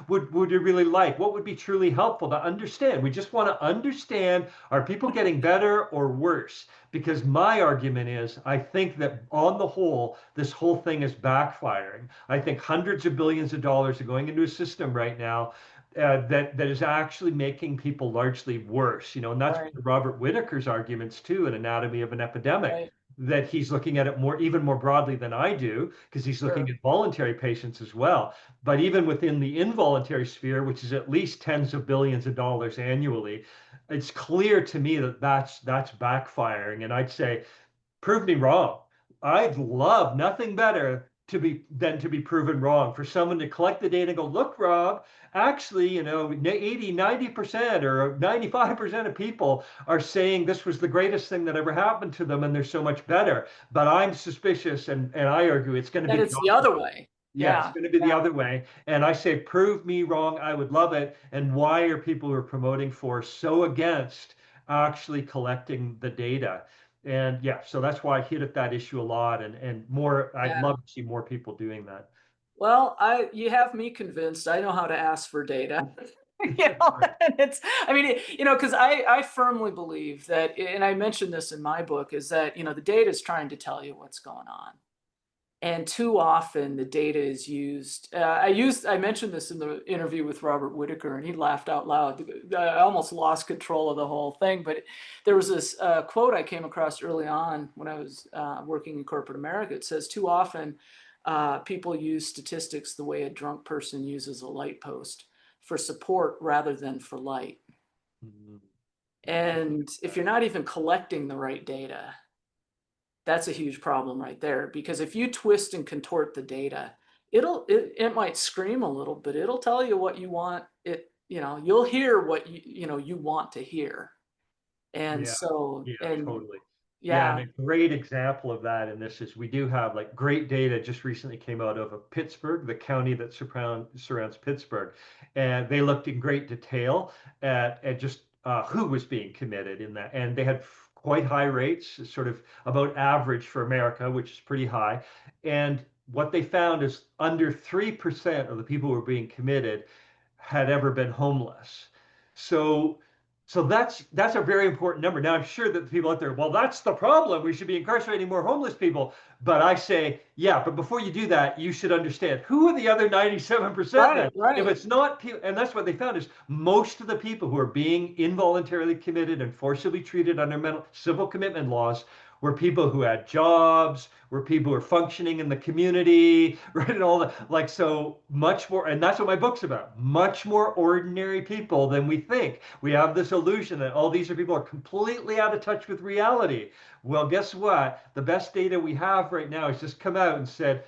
would you really like? What would be truly helpful to understand? We just want to understand, are people getting better or worse? Because my argument is, I think that on the whole, this whole thing is backfiring. I think hundreds of billions of dollars are going into a system right now that is actually making people largely worse. And that's Right, Robert Whitaker's arguments too in Anatomy of an Epidemic. right, That he's looking at it even more broadly than I do, because he's looking sure. at voluntary patients as well. But even within the involuntary sphere, which is at least tens of billions of dollars annually, it's clear to me that that's backfiring. And I'd say, prove me wrong. I'd love nothing better to be proven wrong, for someone to collect the data and go, look, Rob, actually, 80, 90% or 95% of people are saying this was the greatest thing that ever happened to them and they're so much better. But I'm suspicious, and I argue it's going to That be the it's the opposite. other way. Yeah, it's Yeah, going to be the yeah, other way. And I say, prove me wrong. I would love it. And why are people who are promoting force so against actually collecting the data? And yeah, so that's why I hit at that issue a lot. And more, I'd yeah. love to see more people doing that. Well, you have me convinced. I know how to ask for data. Right. And I mean, because I firmly believe that, and I mentioned this in my book, is that, the data is trying to tell you what's going on. And too often the data is used. I mentioned this in the interview with Robert Whitaker, and he laughed out loud. I almost lost control of the whole thing. But there was this quote I came across early on when I was working in corporate America. It says, too often people use statistics the way a drunk person uses a light post, for support rather than for light. Mhm. I agree And with if that. you're not even collecting the right data, that's a huge problem right there, because if you twist and contort the data, it might scream a little, but it'll tell you what you want it, you'll hear what you want to hear. And Yeah, so, yeah, and totally. Yeah, and Yeah. a great example of that in this is we do have like great data just recently came out of Pittsburgh, the county that surrounds Pittsburgh, and they looked in great detail at just who was being committed in that, and they had quite high rates, sort of about average for America, which is pretty high, and what they found is under 3% of the people who were being committed had ever been homeless. So that's a very important number. Now I'm sure that the people out there, well, that's the problem. We should be incarcerating more homeless people. But I say, yeah, but before you do that, you should understand who are the other 97% then? Right, If right, it's not people, and that's what they found is most of the people who are being involuntarily committed and forcibly treated under mental civil commitment laws were people who had jobs, were people who were functioning in the community, right? And all that, like, so much more, and that's what my book's about. Much more ordinary people than we think. We have this illusion that all these are people are completely out of touch with reality. Well, guess what? The best data we have right now has just come out and said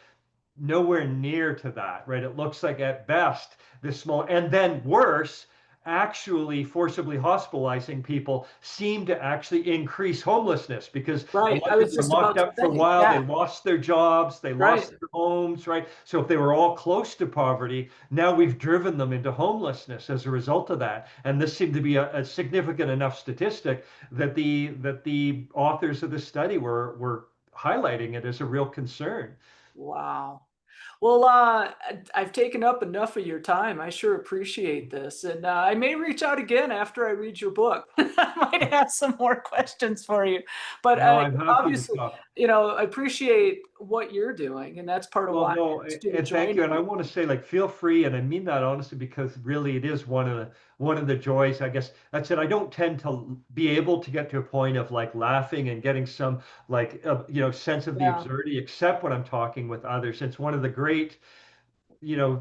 nowhere near to that, right? It looks like at best this small, and then worse, actually forcibly hospitalizing people seem to actually increase homelessness because a right. lot I of was people were just locked about to up for a say, while. They yeah, lost their jobs, they right. lost their homes, right? So if they were all close to poverty, now we've driven them into homelessness as a result of that. And this seemed to be a significant enough statistic that the authors of the study were highlighting it as a real concern. Wow. Well, I've taken up enough of your time. I sure appreciate this. And I may reach out again after I read your book. I might have some more questions for you. But No, I'm happy to obviously, talk. I appreciate what you're doing. And that's part of Well, why I'm no, interested in and thank you. joining And I you. want to say, like, feel free, and I mean that honestly, because really it is one of the joys, I guess. That's it. I don't tend to be able to get to a point of like laughing and getting some like sense of the Yeah. absurdity, except when I'm talking with others. It's one of the great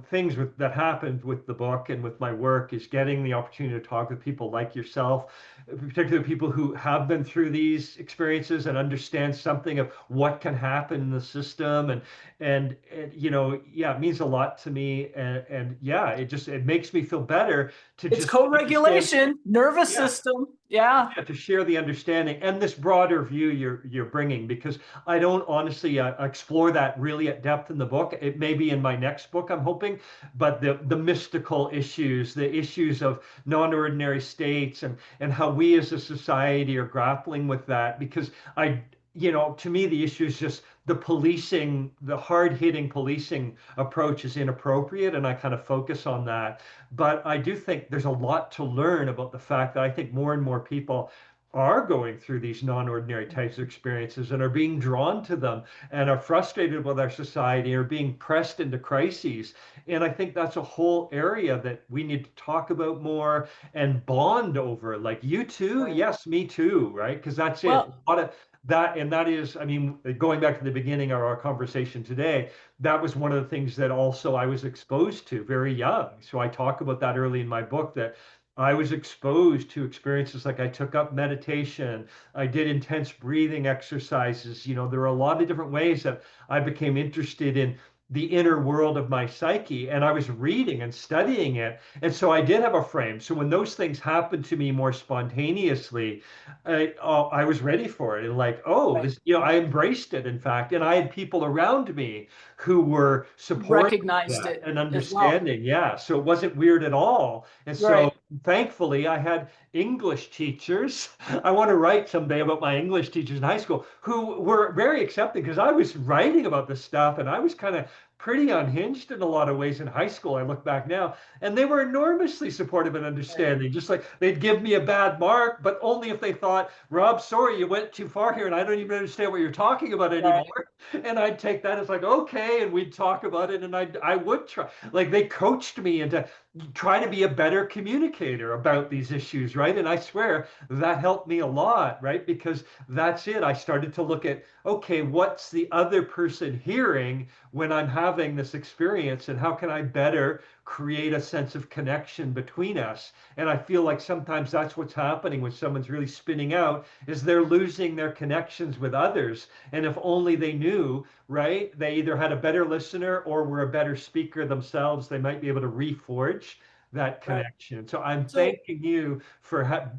things that happened with the book and with my work is getting the opportunity to talk with people like yourself, particularly people who have been through these experiences and understand something of what can happen in the system and yeah, it means a lot to me and yeah, it makes me feel better to It's just understand. co-regulation, nervous Yeah, system. Yeah. yeah, to share the understanding and this broader view you're bringing because I don't honestly explore that really at depth in the book. It may be in my next book, I'm hoping, but the mystical issues, the issues of non-ordinary states and how we as a society are grappling with that because to me the issue is just the policing, the hard-hitting policing approach is inappropriate and I kind of focus on that. But I do think there's a lot to learn about the fact that I think more and more people are going through these non-ordinary types of experiences and are being drawn to them and are frustrated with our society, are being pressed into crises. And I think that's a whole area that we need to talk about more and bond over. Like you too, Right. yes, me too, right? Because that's it. Well, A lot of that, and that is, I mean, going back to the beginning of our conversation today, that was one of the things that also I was exposed to very young. So I talk about that early in my book that I was exposed to experiences like I took up meditation, I did intense breathing exercises. There were a lot of different ways that I became interested in the inner world of my psyche, and I was reading and studying it. And so I did have a frame. So when those things happened to me more spontaneously, I was ready for it and like, oh, right. this, I embraced it, in fact. And I had people around me who were supporting Recognized that it and as well. understanding. Yeah. So it wasn't weird at all. And so Right. thankfully, I had English teachers. I want to write someday about my English teachers in high school who were very accepting because I was writing about this stuff and I was kind of pretty unhinged in a lot of ways in high school. I look back now, and they were enormously supportive and Right. understanding. Just like they'd give me a bad mark, but only if they thought, Rob, sorry, you went too far here, and I don't even understand what you're talking about Right. anymore. And I'd take that as like, okay, and we'd talk about it, and I would try. Like they coached me into try to be a better communicator about these issues, right? And I swear that helped me a lot, right? Because that's it. I started to look at, okay, what's the other person hearing when I'm having this experience, and how can I better create a sense of connection between us? And I feel like sometimes that's what's happening when someone's really spinning out, is they're losing their connections with others. And if only they knew, right? They either had a better listener or were a better speaker themselves, they might be able to reforge that Right. connection. So I'm So thanking you for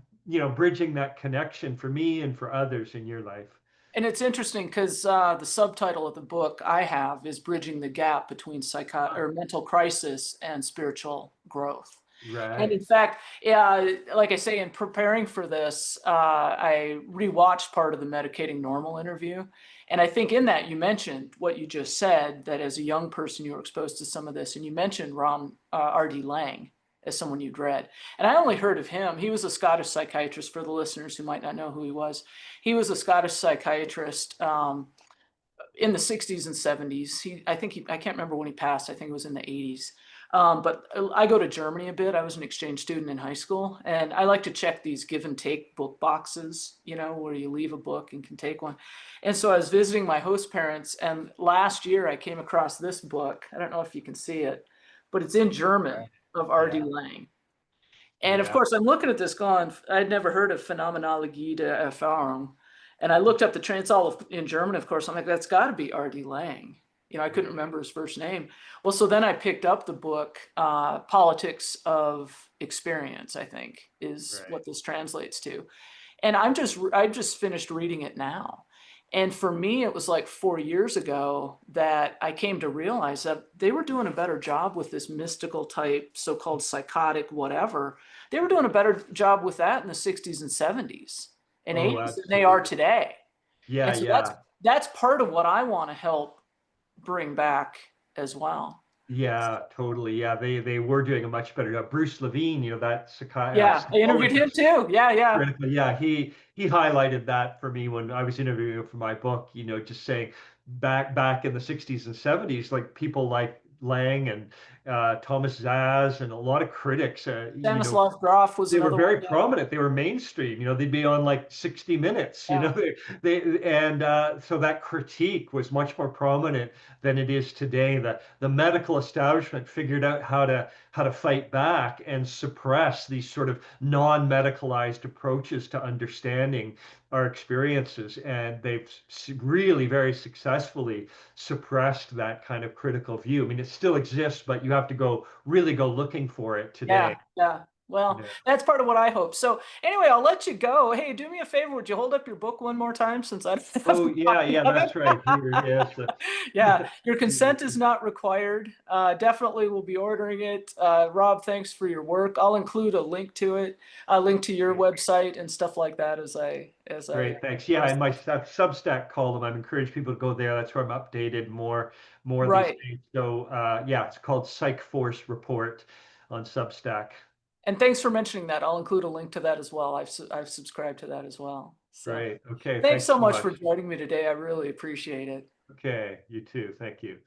bridging that connection for me and for others in your life. And it's interesting because the subtitle of the book I have is Bridging the Gap Between Ah, Mental Crisis and Spiritual Growth. And in right. fact, yeah, like I say, in preparing for this, I rewatched part of the Medicating Normal interview. And I think in that you mentioned what you just said, that as a young person you were exposed to some of this. And you mentioned R.D. Laing as someone you'd read. And I only heard of him. He was a Scottish psychiatrist, for the listeners who might not know who he was. He was a Scottish psychiatrist in the 60s and 70s. I can't remember when he passed. I think it was in the 80s. But I go to Germany a bit. I was an exchange student in high school, and I like to check these give and take book boxes, where you leave a book and can take one. And so I was visiting my host parents, and last year I came across this book. I don't know if you can see it, but it's in German Right. of R.D. Yeah. Laing. And of Yeah. course, I'm looking at this going, I'd never heard of Phänomenologie der Erfahrung. And I looked up the train, it's all in German, of course. I'm like, that's got to be R.D. Laing. I couldn't remember his first name. Well, so then I picked up the book, Politics of Experience, I think is Right. what this translates to. And I just finished reading it now. And for me, it was like 4 years ago that I came to realize that they were doing a better job with this mystical type, so-called psychotic, whatever. They were doing a better job with that in the 60s and 70s and Oh, 80s than they are absolutely. today. Yeah, And so that's yeah. that's part of what I want to help bring back as well. Yeah, totally. Yeah, they were doing a much better job. Bruce Levine, that Yeah, I interviewed him psychologist, too. Yeah, yeah. critical. Yeah, he highlighted that for me when I was interviewing for my book. Just saying back in the 60s and 70s, like people like Lang and Thomas Zaz and a lot of critics, Stanislav Grof was they were another very one. Yeah, prominent. They were mainstream. They'd be on like 60 Minutes. yeah, So that critique was much more prominent than it is today. The medical establishment figured out how to fight back and suppress these sort of non-medicalized approaches to understanding our experiences, and they've really very successfully suppressed that kind of critical view. I mean, it still exists, but you have to really go looking for it today. yeah, yeah. Well, that's part of what I hope. So anyway, I'll let you go. Hey, do me a favor. Would you hold up your book one more time since I don't have Oh, a yeah, copy yeah, of it? that's right. Here it is. Yeah, your consent is not required. Definitely will be ordering it. Rob, thanks for your work. I'll include a link to it, a link to your website and stuff like that as I Great, thanks. Yeah, post in my it. Substack column, I'm encouraging people to go there. That's where I'm updated more these Right. days. So yeah, it's called Psych Force Report on Substack. And thanks for mentioning that. I'll include a link to that as well. I've subscribed to that as well. So Great. Okay, thanks thanks so so much much. for joining me today. I really appreciate it. Okay, you too. Thank you.